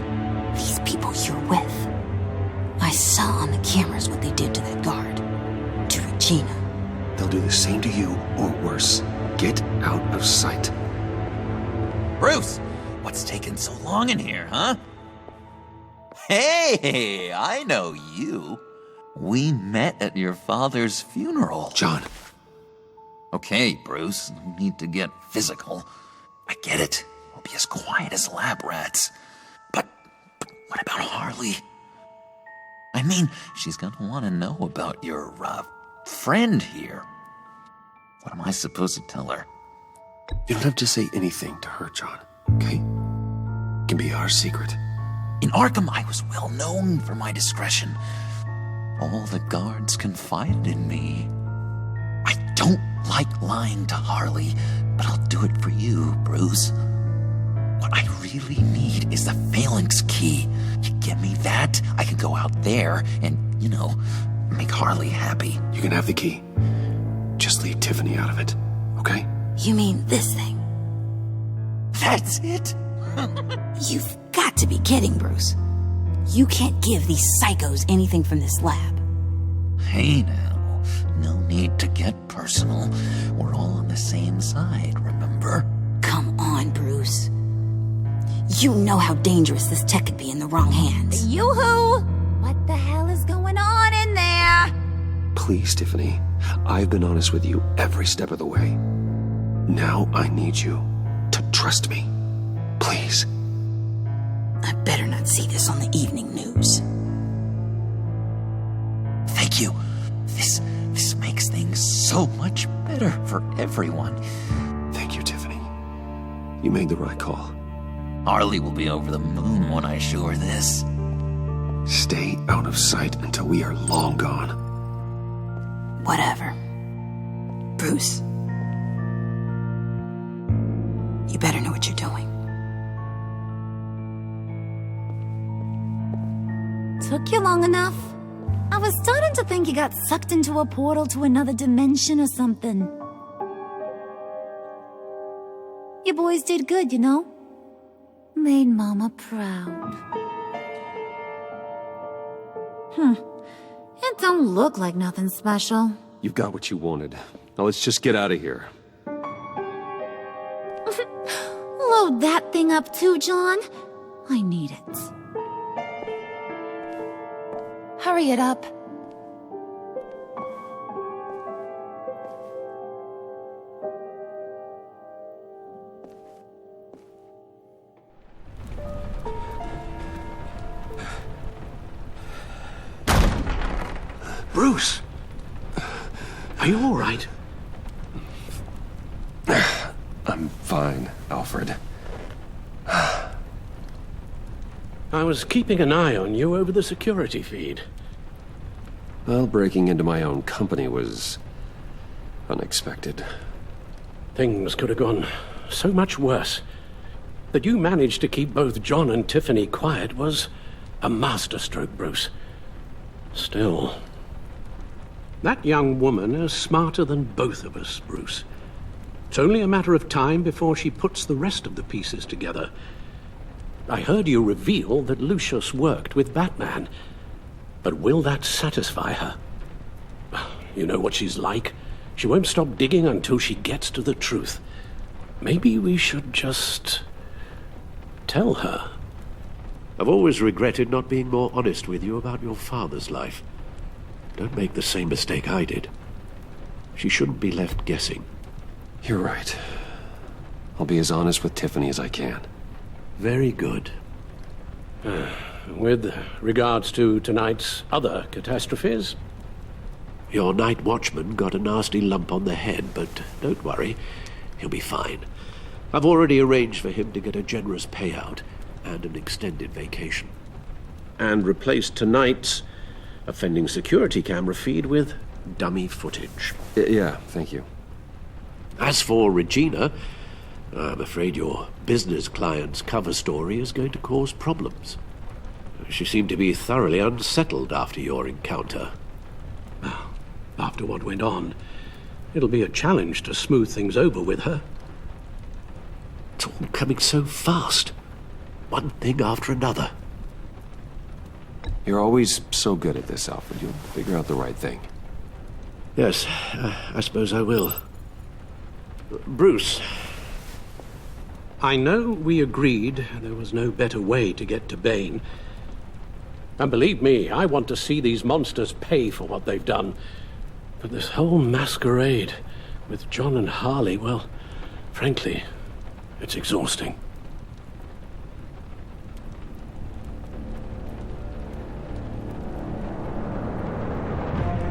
These people you're with. I saw on the cameras what they did to that guard. To Regina. They'll do the same to you, or worse. Get out of sight. Bruce, what's taking so long in here, huh? Hey, I know you. We met at your father's funeral. John. Okay, Bruce, no need to get physical. I get it. We'll be as quiet as lab rats. But what about Harley? I mean, she's gonna want to know about your, friend here. What am I supposed to tell her? You don't have to say anything to her, John, okay? It can be our secret. In Arkham, I was well known for my discretion. All the guards confided in me. I don't like lying to Harley, but I'll do it for you, Bruce. What I really need is the phalanx key. You get me that? I can go out there and, make Harley happy. You can have the key. Just leave Tiffany out of it, okay? You mean this thing? That's it? You've got to be kidding, Bruce. You can't give these psychos anything from this lab. Hey now, no need to get personal. We're all on the same side, remember? Come on, Bruce. You know how dangerous this tech could be in the wrong hands. Yoo-hoo! What the hell is going on in there? Please, Tiffany. I've been honest with you every step of the way. Now I need you to trust me. Please. I better not see this on the evening news. Thank you. This makes things so much better for everyone. Thank you, Tiffany. You made the right call. Harley will be over the moon when I show her this. Stay out of sight until we are long gone. Whatever. Bruce. You better know what you're doing. Took you long enough? I was starting to think you got sucked into a portal to another dimension or something. You boys did good, you know? Made Mama proud. It don't look like nothing special. You've got what you wanted. Now let's just get out of here. Load that thing up too, John. I need it. Hurry it up. Bruce! Are you all right? I'm fine, Alfred. I was keeping an eye on you over the security feed. Well, breaking into my own company was unexpected. Things could have gone so much worse. That you managed to keep both John and Tiffany quiet was a masterstroke, Bruce. Still, that young woman is smarter than both of us, Bruce. It's only a matter of time before she puts the rest of the pieces together. I heard you reveal that Lucius worked with Batman. But will that satisfy her? You know what she's like. She won't stop digging until she gets to the truth. Maybe we should just tell her. I've always regretted not being more honest with you about your father's life. Don't make the same mistake I did. She shouldn't be left guessing. You're right. I'll be as honest with Tiffany as I can. Very good. With regards to tonight's other catastrophes? Your night watchman got a nasty lump on the head, but don't worry. He'll be fine. I've already arranged for him to get a generous payout and an extended vacation. And replaced tonight's offending security camera feed with dummy footage. Yeah, thank you. As for Regina, I'm afraid your business client's cover story is going to cause problems. She seemed to be thoroughly unsettled after your encounter. Well, after what went on, it'll be a challenge to smooth things over with her. It's all coming so fast. One thing after another. You're always so good at this, Alfred. You'll figure out the right thing. Yes, I suppose I will. Bruce. I know we agreed there was no better way to get to Bane. And believe me, I want to see these monsters pay for what they've done. But this whole masquerade with John and Harley, well, frankly, it's exhausting.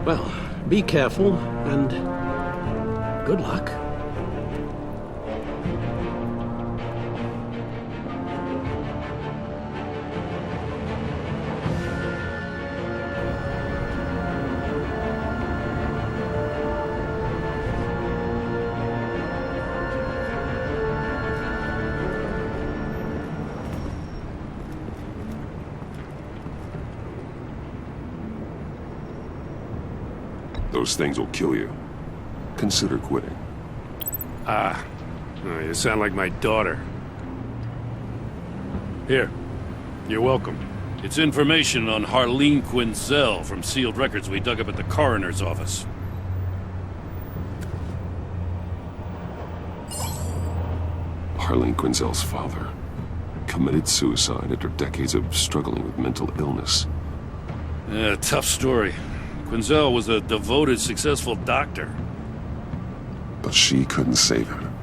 Well, be careful and good luck. Those things will kill you. Consider quitting. Oh, you sound like my daughter. Here. You're welcome. It's information on Harleen Quinzel from sealed records we dug up at the coroner's office. Harleen Quinzel's father committed suicide after decades of struggling with mental illness. Yeah, tough story. Quinzel was a devoted, successful doctor. But she couldn't save him.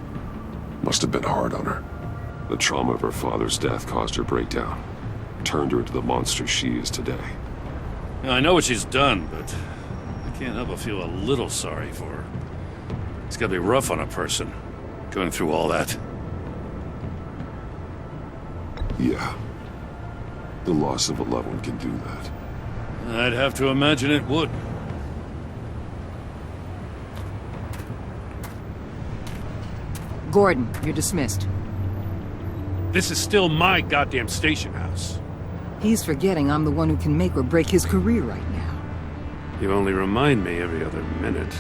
Must have been hard on her. The trauma of her father's death caused her breakdown. Turned her into the monster she is today. I know what she's done, but I can't help but feel a little sorry for her. It's gotta be rough on a person, going through all that. Yeah. The loss of a loved one can do that. I'd have to imagine it would. Gordon, you're dismissed. This is still my goddamn station house. He's forgetting I'm the one who can make or break his career right now. You only remind me every other minute.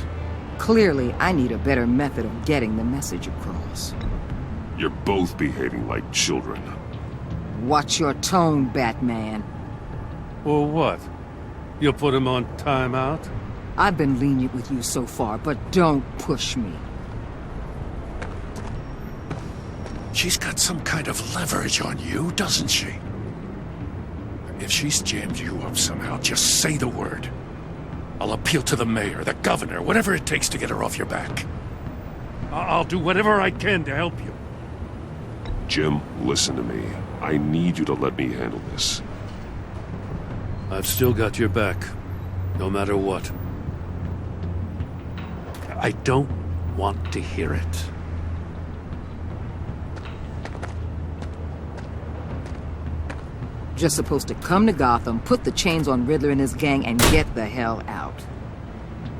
Clearly, I need a better method of getting the message across. You're both behaving like children. Watch your tone, Batman. Well, what? You'll put him on timeout? I've been lenient with you so far, but don't push me. She's got some kind of leverage on you, doesn't she? If she's jammed you up somehow, just say the word. I'll appeal to the mayor, the governor, whatever it takes to get her off your back. I'll do whatever I can to help you. Jim, listen to me. I need you to let me handle this. I've still got your back, no matter what. I don't want to hear it. Just supposed to come to Gotham, put the chains on Riddler and his gang, and get the hell out.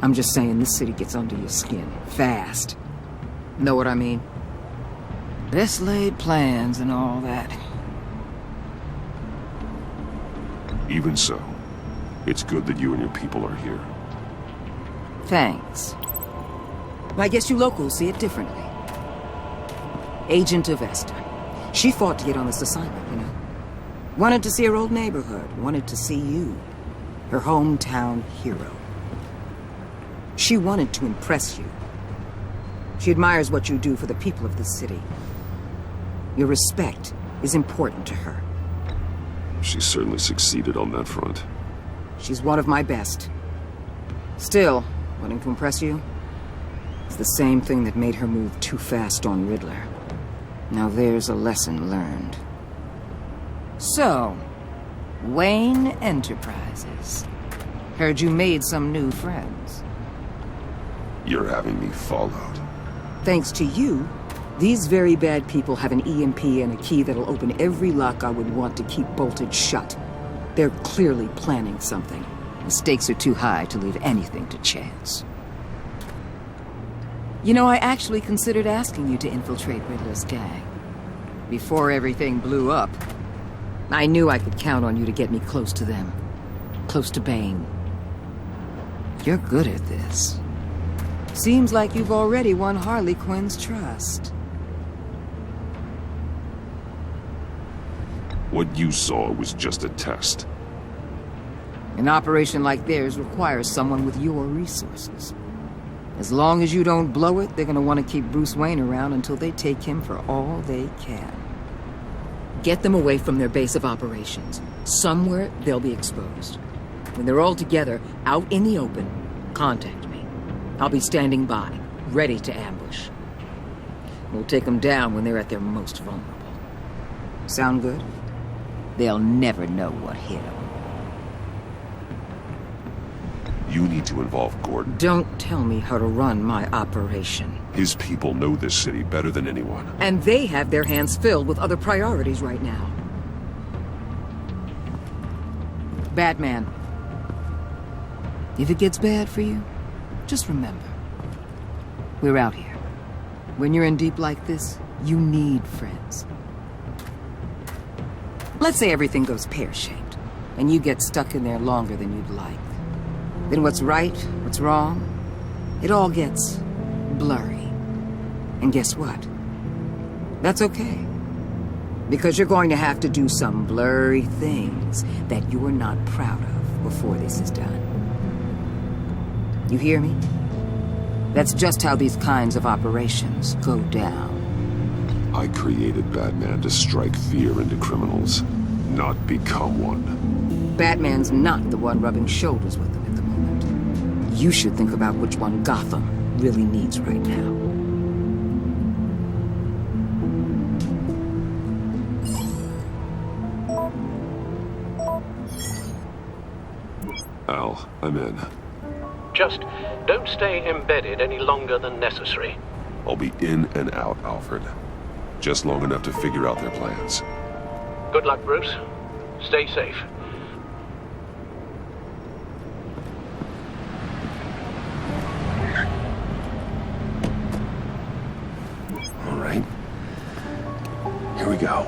I'm just saying, this city gets under your skin. Fast. Know what I mean? Best laid plans and all that. Even so, it's good that you and your people are here. Thanks. Well, I guess you locals see it differently. Agent of Esther. She fought to get on this assignment, you know. Wanted to see her old neighborhood. Wanted to see you. Her hometown hero. She wanted to impress you. She admires what you do for the people of this city. Your respect is important to her. She certainly succeeded on that front. She's one of my best. Still, wanting to impress you? It's the same thing that made her move too fast on Riddler. Now there's a lesson learned. So, Wayne Enterprises. Heard you made some new friends. You're having me followed. Thanks to you, these very bad people have an EMP and a key that'll open every lock I would want to keep bolted shut. They're clearly planning something. The stakes are too high to leave anything to chance. You know, I actually considered asking you to infiltrate Riddler's gang. Before everything blew up, I knew I could count on you to get me close to them. Close to Bane. You're good at this. Seems like you've already won Harley Quinn's trust. What you saw was just a test. An operation like theirs requires someone with your resources. As long as you don't blow it, they're gonna want to keep Bruce Wayne around until they take him for all they can. Get them away from their base of operations. Somewhere they'll be exposed. When they're all together, out in the open, contact me. I'll be standing by, ready to ambush. We'll take them down when they're at their most vulnerable. Sound good? They'll never know what hit them. You need to involve Gordon. Don't tell me how to run my operation. His people know this city better than anyone. And they have their hands filled with other priorities right now. Batman. If it gets bad for you, just remember, we're out here. When you're in deep like this, you need friends. Let's say everything goes pear-shaped, and you get stuck in there longer than you'd like. Then what's right, what's wrong, it all gets blurry. And guess what? That's okay. Because you're going to have to do some blurry things that you're not proud of before this is done. You hear me? That's just how these kinds of operations go down. I created Batman to strike fear into criminals, not become one. Batman's not the one rubbing shoulders with them at the moment. You should think about which one Gotham really needs right now. Al, I'm in. Just don't stay embedded any longer than necessary. I'll be in and out, Alfred. Just long enough to figure out their plans. Good luck, Bruce. Stay safe. All right. Here we go.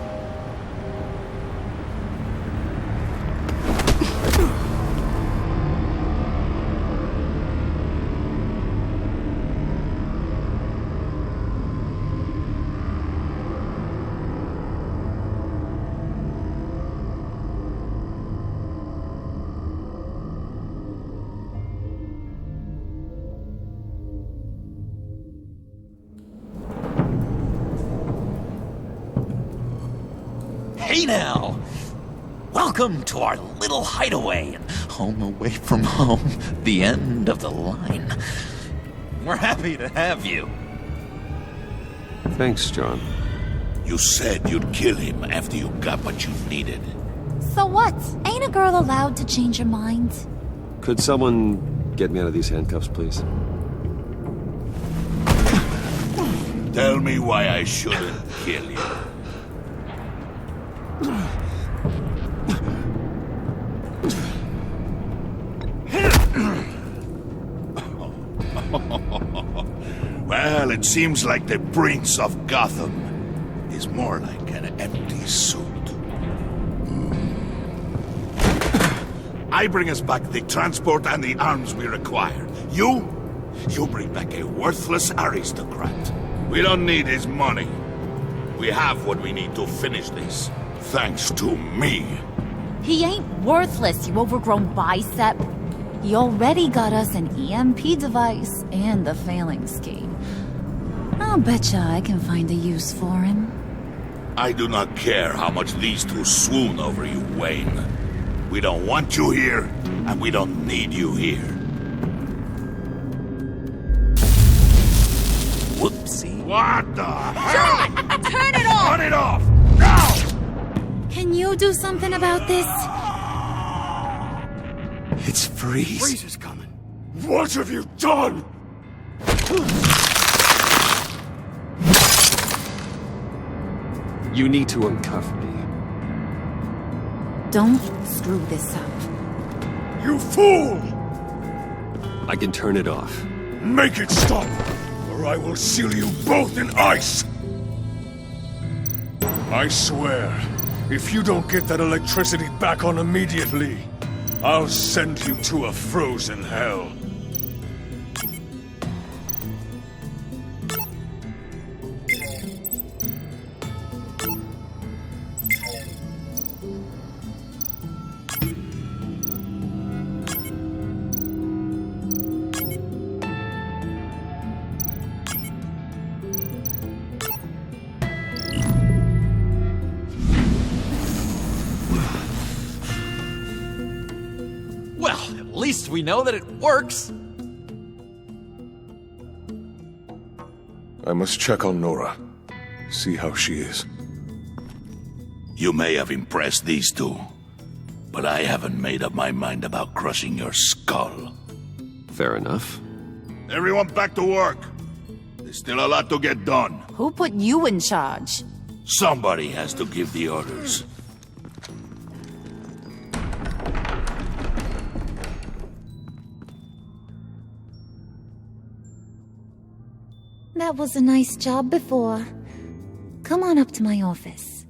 Hey now! Welcome to our little hideaway and home away from home, the end of the line. We're happy to have you. Thanks, John. You said you'd kill him after you got what you needed. So what? Ain't a girl allowed to change her mind? Could someone get me out of these handcuffs, please? Tell me why I shouldn't kill you. Well, it seems like the Prince of Gotham is more like an empty suit. I bring us back the transport and the arms we require. You bring back a worthless aristocrat. We don't need his money. We have what we need to finish this, thanks to me. He ain't worthless, you overgrown bicep. He already got us an EMP device and the phalanx scheme. I'll betcha I can find a use for him. I do not care how much these two swoon over you, Wayne. We don't want you here, and we don't need you here. Whoopsie. What the hell? Turn it off! Turn it off! Now! Can you do something about this? It's Freeze. Freeze is coming. What have you done? You need to uncuff me. Don't screw this up. You fool! I can turn it off. Make it stop, or I will seal you both in ice! I swear, if you don't get that electricity back on immediately, I'll send you to a frozen hell. At least we know that it works. I must check on Nora. See how she is. You may have impressed these two, but I haven't made up my mind about crushing your skull. Fair enough. Everyone back to work. There's still a lot to get done. Who put you in charge? Somebody has to give the orders. That was a nice job before. Come on up to my office.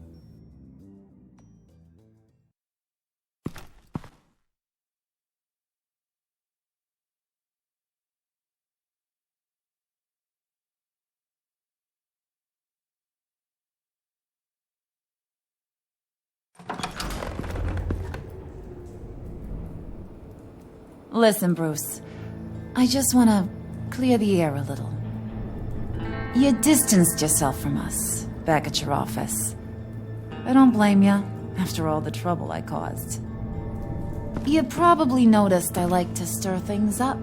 Listen, Bruce. I just want to clear the air a little. You distanced yourself from us, back at your office. I don't blame you, after all the trouble I caused. You probably noticed I like to stir things up.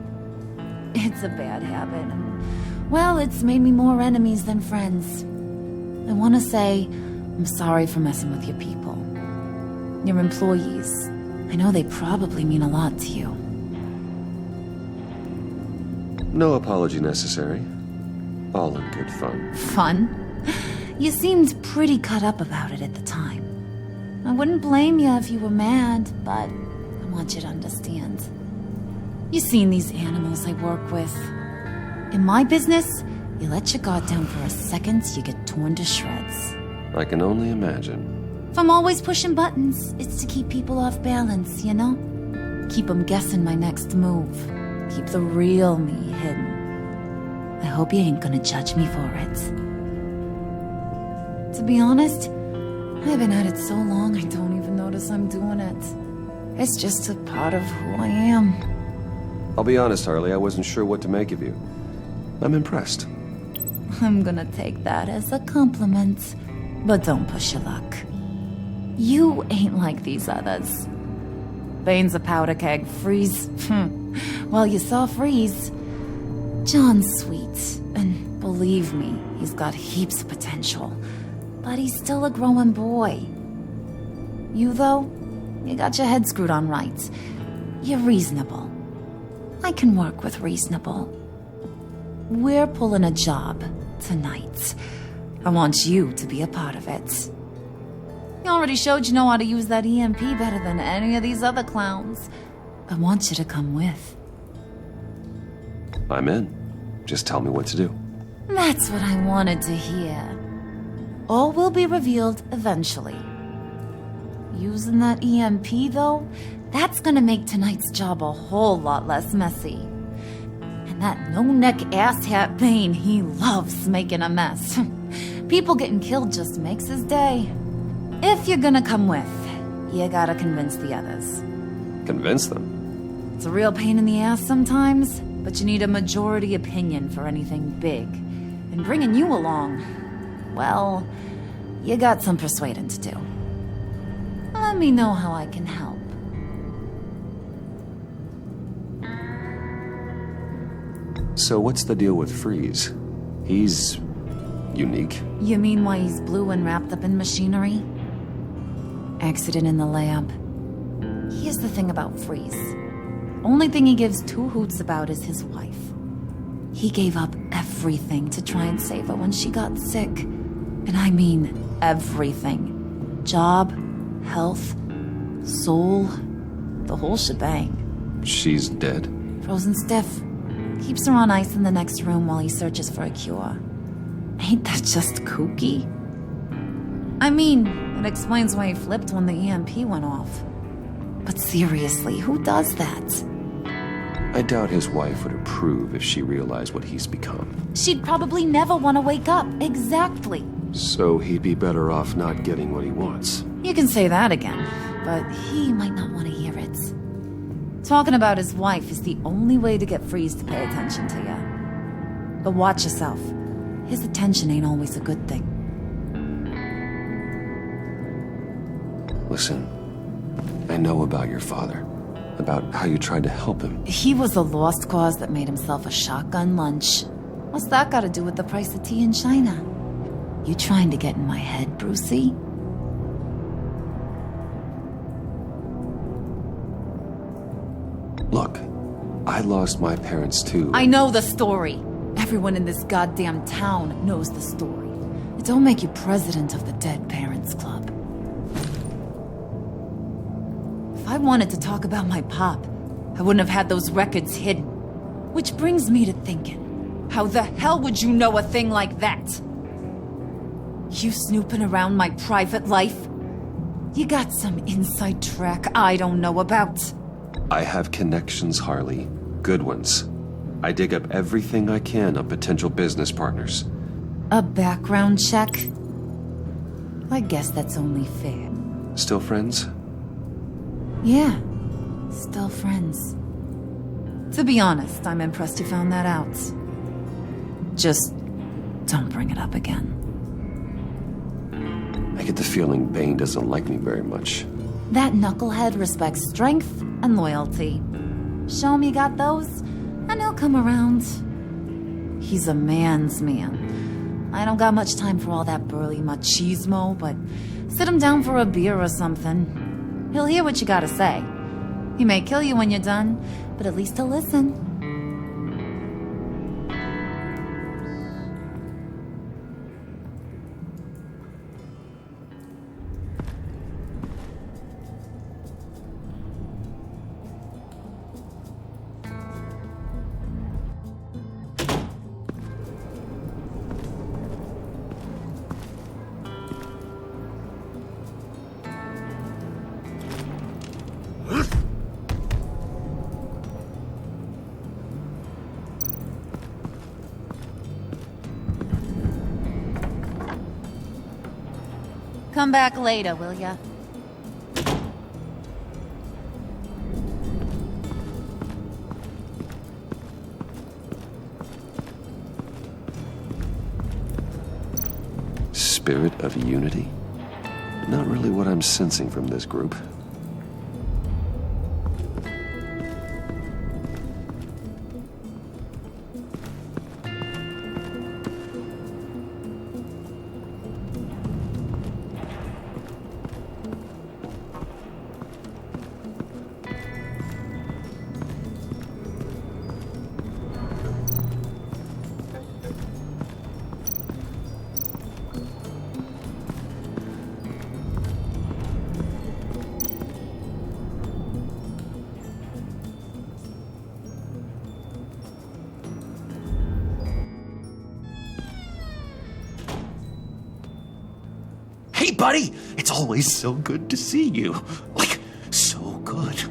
It's a bad habit, and, well, it's made me more enemies than friends. I want to say I'm sorry for messing with your people. Your employees. I know they probably mean a lot to you. No apology necessary. All in good fun. Fun? You seemed pretty cut up about it at the time. I wouldn't blame you if you were mad, but I want you to understand. You've seen these animals I work with. In my business, you let your guard down for a second, you get torn to shreds. I can only imagine. If I'm always pushing buttons, it's to keep people off balance, you know? Keep them guessing my next move. Keep the real me hidden. I hope you ain't gonna judge me for it. To be honest, I've been at it so long I don't even notice I'm doing it. It's just a part of who I am. I'll be honest, Harley, I wasn't sure what to make of you. I'm impressed. I'm gonna take that as a compliment. But don't push your luck. You ain't like these others. Bane's a powder keg. Freeze. Well, you saw Freeze. John's sweet, and believe me, he's got heaps of potential. But he's still a growing boy. You, though, you got your head screwed on right. You're reasonable. I can work with reasonable. We're pulling a job tonight. I want you to be a part of it. You already showed you know how to use that EMP better than any of these other clowns. I want you to come with. I'm in. Just tell me what to do. That's what I wanted to hear. All will be revealed eventually. Using that EMP, though, that's gonna make tonight's job a whole lot less messy. And that no-neck asshat Bane, he loves making a mess. People getting killed just makes his day. If you're gonna come with, you gotta convince the others. Convince them? It's a real pain in the ass sometimes, but you need a majority opinion for anything big. And bringing you along, well, you got some persuading to do. Let me know how I can help. So what's the deal with Freeze? He's unique. You mean why he's blue and wrapped up in machinery? Accident in the lab. Here's the thing about Freeze. Only thing he gives two hoots about is his wife. He gave up everything to try and save her when she got sick. And I mean everything. Job, health, soul, the whole shebang. She's dead? Frozen stiff. Keeps her on ice in the next room while he searches for a cure. Ain't that just kooky? I mean, it explains why he flipped when the EMP went off. But seriously, who does that? I doubt his wife would approve if she realized what he's become. She'd probably never want to wake up. Exactly. So he'd be better off not getting what he wants. You can say that again, but he might not want to hear it. Talking about his wife is the only way to get Freeze to pay attention to you. But watch yourself. His attention ain't always a good thing. Listen, I know about your father. About how you tried to help him. He was a lost cause that made himself a shotgun lunch. What's that got to do with the price of tea in China? You trying to get in my head, Brucey? Look, I lost my parents too. I know the story. Everyone in this goddamn town knows the story. It don't make you president of the Dead Parents Club. If I wanted to talk about my pop, I wouldn't have had those records hidden. Which brings me to thinking, how the hell would you know a thing like that? You snooping around my private life? You got some inside track I don't know about. I have connections, Harley. Good ones. I dig up everything I can on potential business partners. A background check? I guess that's only fair. Still friends? Yeah, still friends. To be honest, I'm impressed you found that out. Just don't bring it up again. I get the feeling Bane doesn't like me very much. That knucklehead respects strength and loyalty. Show him you got those, and he'll come around. He's a man's man. I don't got much time for all that burly machismo, but sit him down for a beer or something. He'll hear what you gotta say. He may kill you when you're done, but at least he'll listen. Come back later, will ya? Spirit of unity? Not really what I'm sensing from this group. buddy. It's always so good to see you. Like, so good.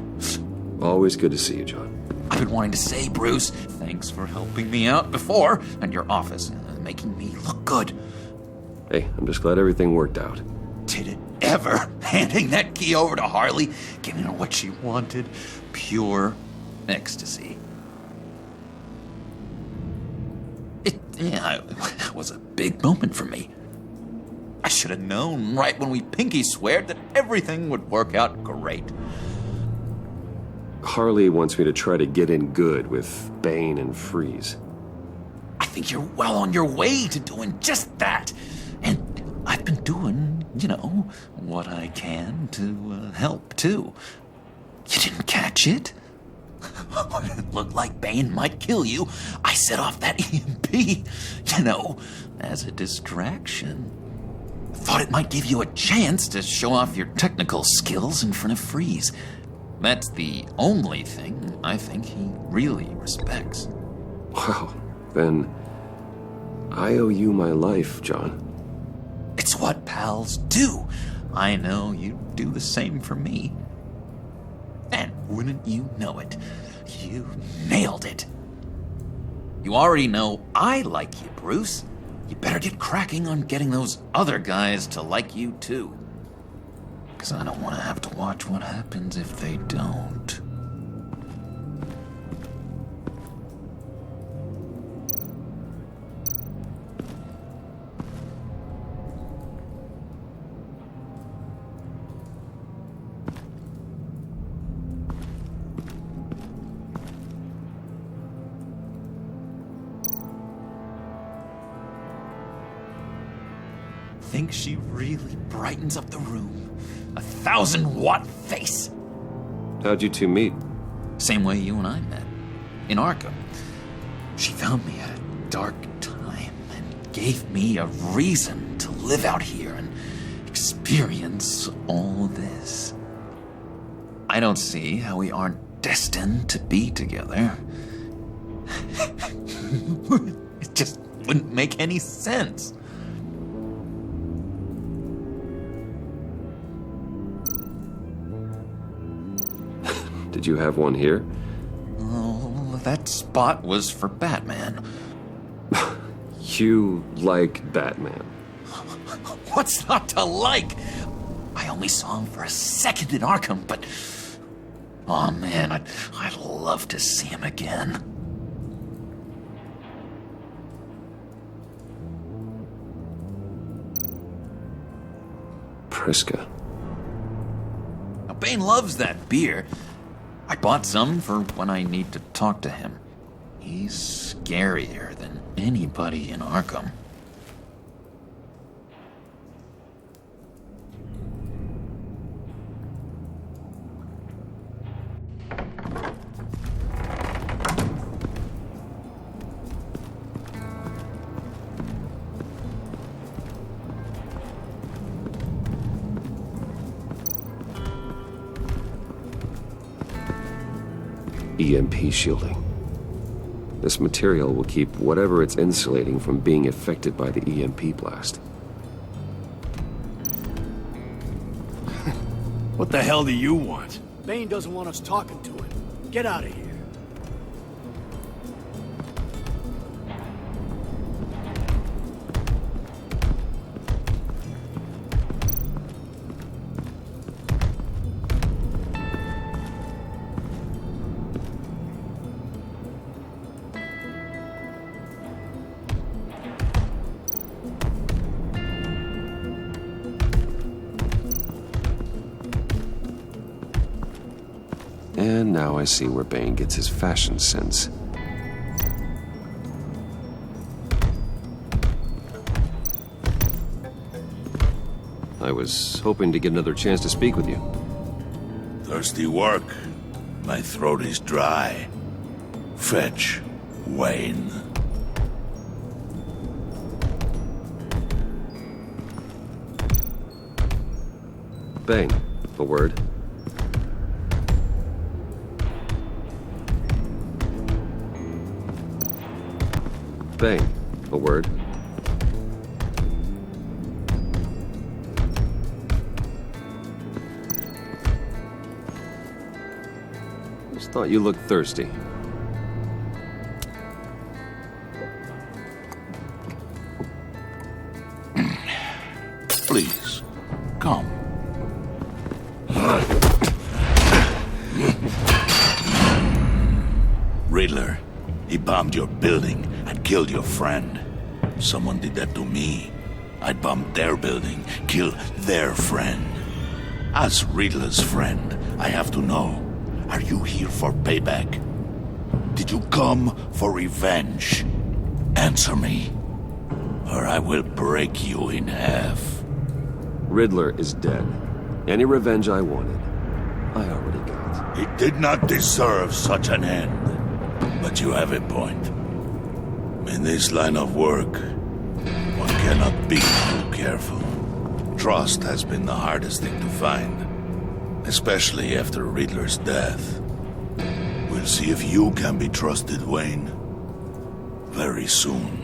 Always good to see you, John. I've been wanting to say, Bruce, thanks for helping me out before, and your office, making me look good. Hey, I'm just glad everything worked out. Did it ever? Handing that key over to Harley, giving her what she wanted. Pure ecstasy. It was a big moment for me. I should have known right when we pinky sweared that everything would work out great. Harley wants me to try to get in good with Bane and Freeze. I think you're well on your way to doing just that. And I've been doing, what I can to help, too. You didn't catch it? When it looked like Bane might kill you, I set off that EMP, as a distraction. Thought it might give you a chance to show off your technical skills in front of Freeze. That's the only thing I think he really respects. Wow, then I owe you my life, John. It's what pals do. I know you do the same for me. And wouldn't you know it, you nailed it. You already know I like you, Bruce. You better get cracking on getting those other guys to like you, too. Because I don't want to have to watch what happens if they don't. Think she really brightens up the room. 1,000-watt face. How'd you two meet? Same way you and I met. In Arkham. She found me at a dark time and gave me a reason to live out here and experience all this. I don't see how we aren't destined to be together. It just wouldn't make any sense. Did you have one here? Oh, that spot was for Batman. You like Batman? What's not to like? I only saw him for a second in Arkham, but... oh man, I'd love to see him again. Priska. Now, Bane loves that beer. I bought some for when I need to talk to him. He's scarier than anybody in Arkham. EMP shielding. This material will keep whatever it's insulating from being affected by the EMP blast. What the hell do you want? Bane doesn't want us talking to him. Get out of here. And now I see where Bane gets his fashion sense. I was hoping to get another chance to speak with you. Thirsty work. My throat is dry. Fetch Wayne. Bane, a word. Bane, a word. Thought you looked thirsty. Please, come. Riddler, he bombed your building and killed your friend. Someone did that to me. I'd bomb their building, kill their friend. As Riddler's friend, I have to know, are you here for payback? Did you come for revenge? Answer me, or I will break you in half. Riddler is dead. Any revenge I wanted, I already got. He did not deserve such an end. But you have a point. In this line of work, one cannot be too careful. Trust has been the hardest thing to find, especially after Riddler's death. We'll see if you can be trusted, Wayne, very soon.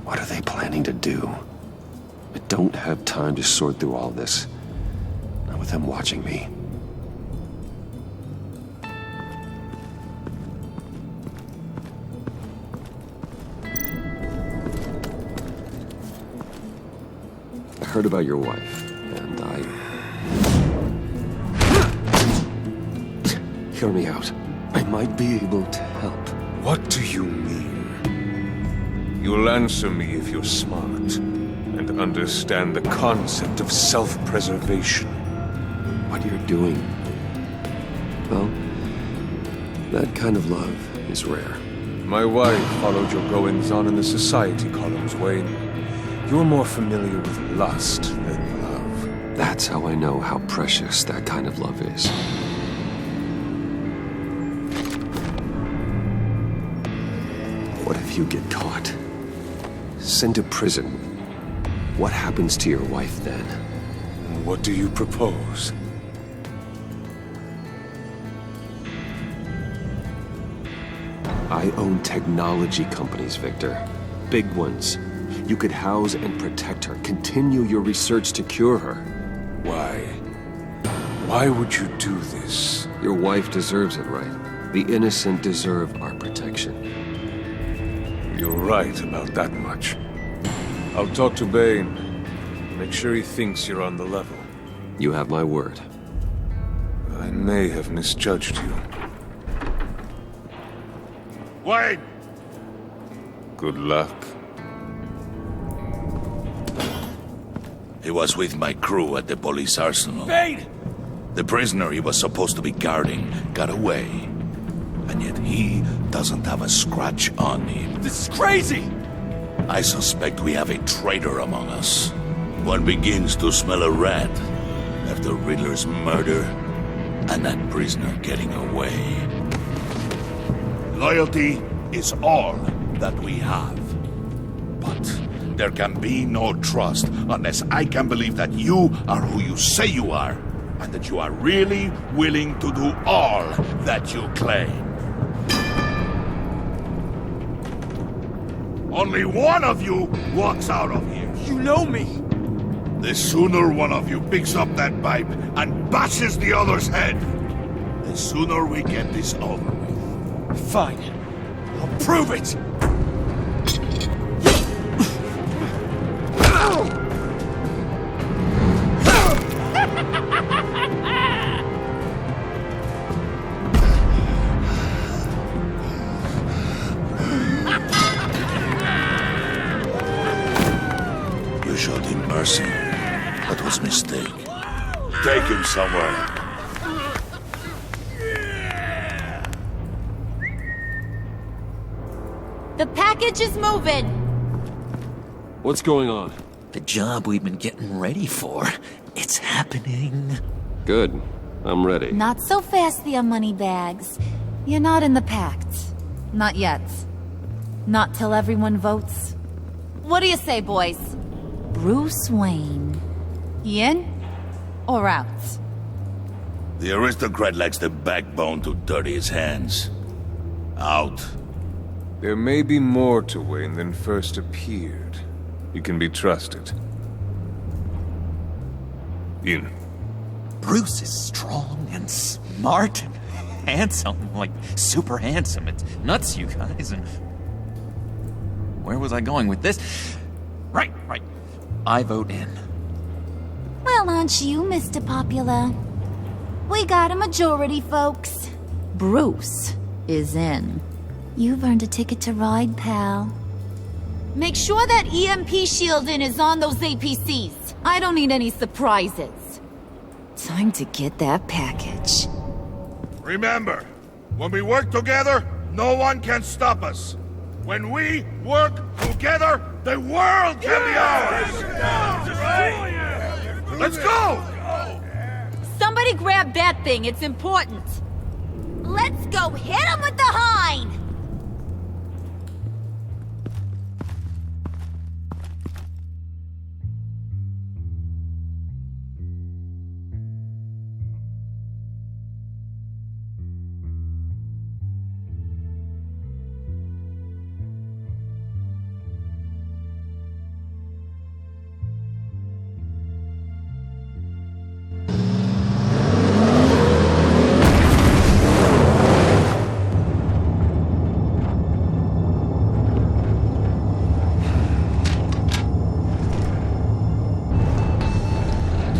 What are they planning to do? I don't have time to sort through all this. Not with them watching me. I heard about your wife, and Hear me out. I might be able to help. What do you mean? You'll answer me if you're smart and understand the concept of self-preservation. What you're doing, well, that kind of love is rare. My wife followed your goings-on in the society columns, Wayne. You're more familiar with lust than love. That's how I know how precious that kind of love is. What if you get caught? Sent to prison. What happens to your wife then? What do you propose? I own technology companies, Victor. Big ones. You could house and protect her. Continue your research to cure her. Why? Why would you do this? Your wife deserves it, right? The innocent deserve our protection. You're right about that much. I'll talk to Bane. Make sure he thinks you're on the level. You have my word. I may have misjudged you. Wayne! Good luck. He was with my crew at the police arsenal. Bane! The prisoner he was supposed to be guarding got away. And yet he doesn't have a scratch on him. This is crazy! I suspect we have a traitor among us. One begins to smell a rat after Riddler's murder and that prisoner getting away. Loyalty is all that we have. But there can be no trust unless I can believe that you are who you say you are, and that you are really willing to do all that you claim. Only one of you walks out of here. You know me. The sooner one of you picks up that pipe and bashes the other's head, the sooner we get this over with. Fine. I'll prove it! You showed him mercy. That was a mistake. Take him somewhere. The package is moving! What's going on? The job we've been getting ready for. It's happening. Good. I'm ready. Not so fast there, moneybags. You're not in the pact. Not yet. Not till everyone votes. What do you say, boys? Bruce Wayne. In or out? The aristocrat lacks the backbone to dirty his hands. Out. There may be more to Wayne than first appeared. He can be trusted. In. Bruce is strong and smart and handsome, like super handsome. It's nuts, you guys. And where was I going with this? Right. I vote in. Well, aren't you, Mr. Popular? We got a majority, folks. Bruce is in. You've earned a ticket to ride, pal. Make sure that EMP shielding is on those APCs. I don't need any surprises. Time to get that package. Remember, when we work together, no one can stop us. When we work together, the world can be ours! Let's go! Somebody grab that thing, it's important. Let's go hit him with the hind!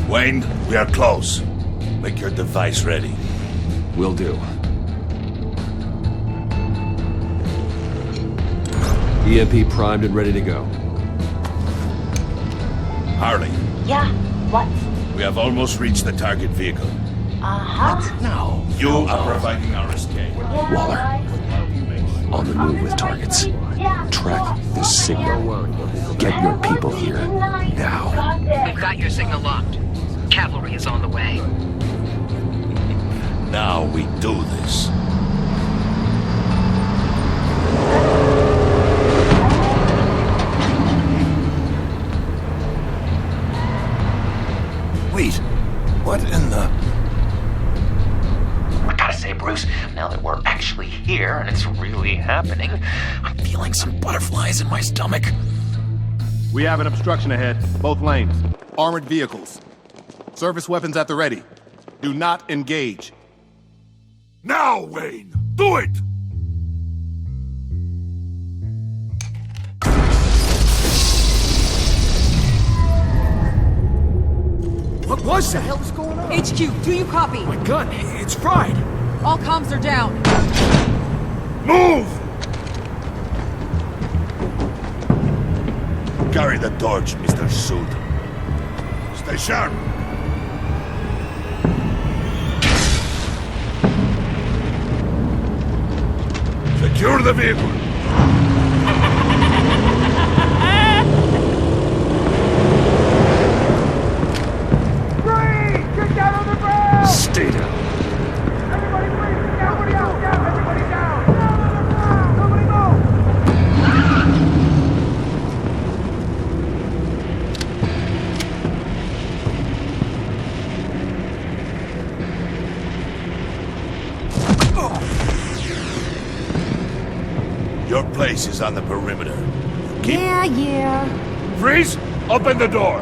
Wayne, we are close. Make your device ready. Will do. EMP primed and ready to go. Harley, Yeah, what? we have almost reached the target vehicle. Uh-huh. No. You are providing our escape. Waller, on the move with targets. Track this signal. Get your people here, now. We've got your signal locked. Cavalry is on the way. Now we do this. Wait, what in the... I gotta say, Bruce, now that we're actually here and it's really happening, I'm feeling some butterflies in my stomach. We have an obstruction ahead, both lanes. Armored vehicles. Service weapons at the ready. Do not engage. Now, Wayne! Do it! What was that? What the hell is going on? HQ, do you copy? My gun, it's fried. All comms are down. Move! Carry the torch, Mr. Suit. Stay sharp. Secure the vehicle. Get down on the ground! Stay down. Everybody please, everybody out, down, everybody down! Down on the ground, nobody Your place is on the perimeter. Yeah. Freeze! Open the door!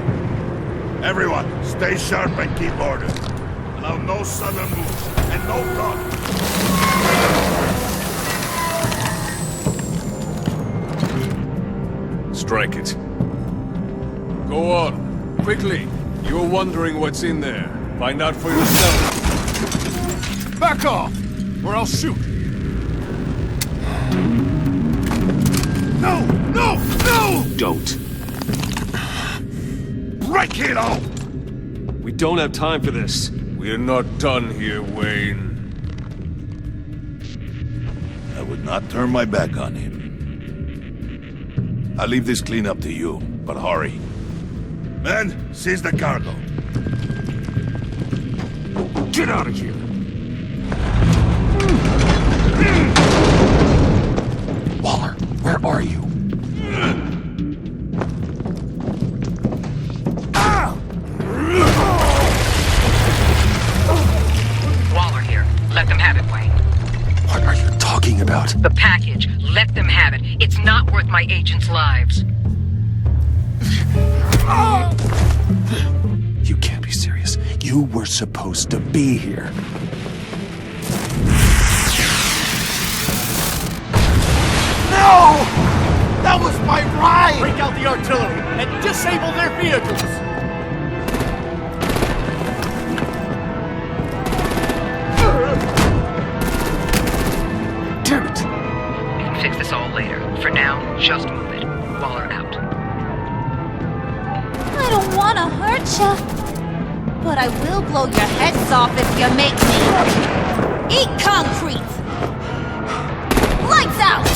Everyone, stay sharp and keep order. Allow no sudden moves and no talk. Strike it. Go on. Quickly. You're wondering what's in there. Find out for yourself. Back off, or I'll shoot. No! No! No! Don't. Break it off! We don't have time for this. We're not done here, Wayne. I would not turn my back on him. I'll leave this cleanup to you, but hurry. Men, seize the cargo. Get out of here! Waller, where are you? Waller here. Let them have it, Wayne. What are you talking about? The package. Let them have it. It's not worth my agents' lives. You can't be serious. You were supposed to be here. No! That was my ride! Break out the artillery and disable their vehicles! Damn it! We can fix this all later. For now, just move it. Waller out. I don't want to hurt ya, but I will blow your heads off if you make me. Eat concrete! Lights out!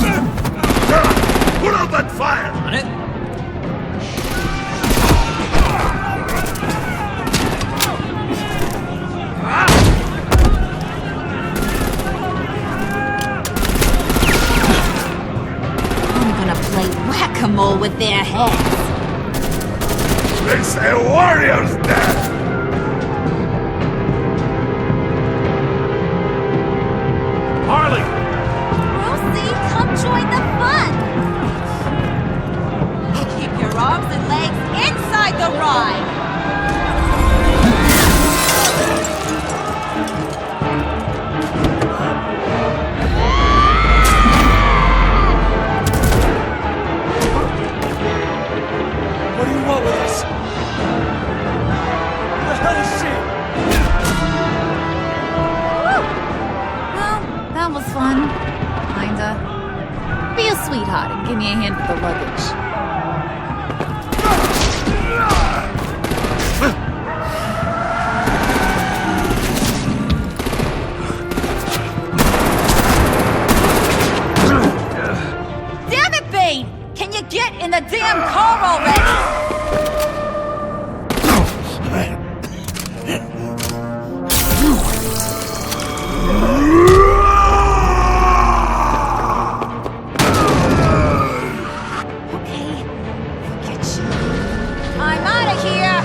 Put out that fire! On it. I'm gonna play whack-a-mole with their heads. It's a warrior's death! Harley! Rosie, come join the fun! Keep your arms and legs inside the ride! What do you want with us? Who the hell is she? Woo! Well, that was fun. Kinda. Be a sweetheart and give me a hand with the luggage. Damn it, Bane! Can you get in the damn car already? Okay, forget you. I'm out of here!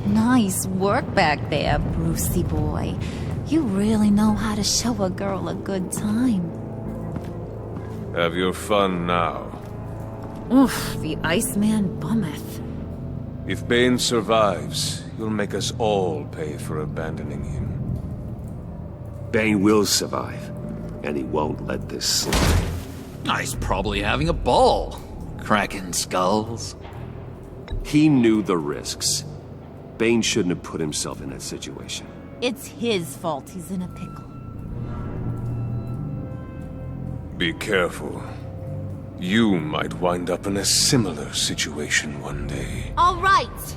Nice work back there, Brucey boy. You really know how to show a girl a good time. Have your fun now. Oof, the Iceman bummeth. If Bane survives, you'll make us all pay for abandoning him. Bane will survive, and he won't let this slide. He's probably having a ball. Cracking skulls. He knew the risks. Bane shouldn't have put himself in that situation. It's his fault he's in a pickle. Be careful. You might wind up in a similar situation one day. All right.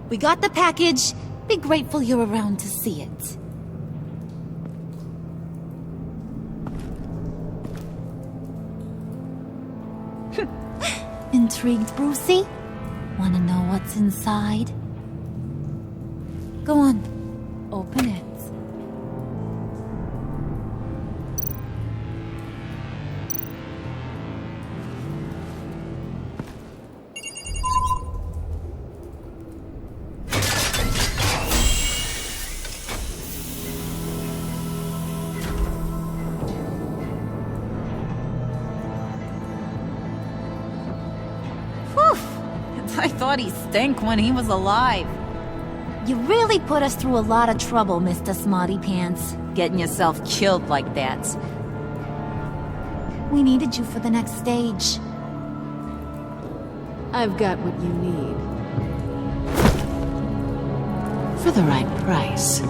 We got the package. Be grateful you're around to see it. Intrigued, Brucey? Wanna know what's inside? Go on. Open it. I thought he stank when he was alive. You really put us through a lot of trouble, Mr. Smarty Pants. Getting yourself killed like that. We needed you for the next stage. I've got what you need. For the right price.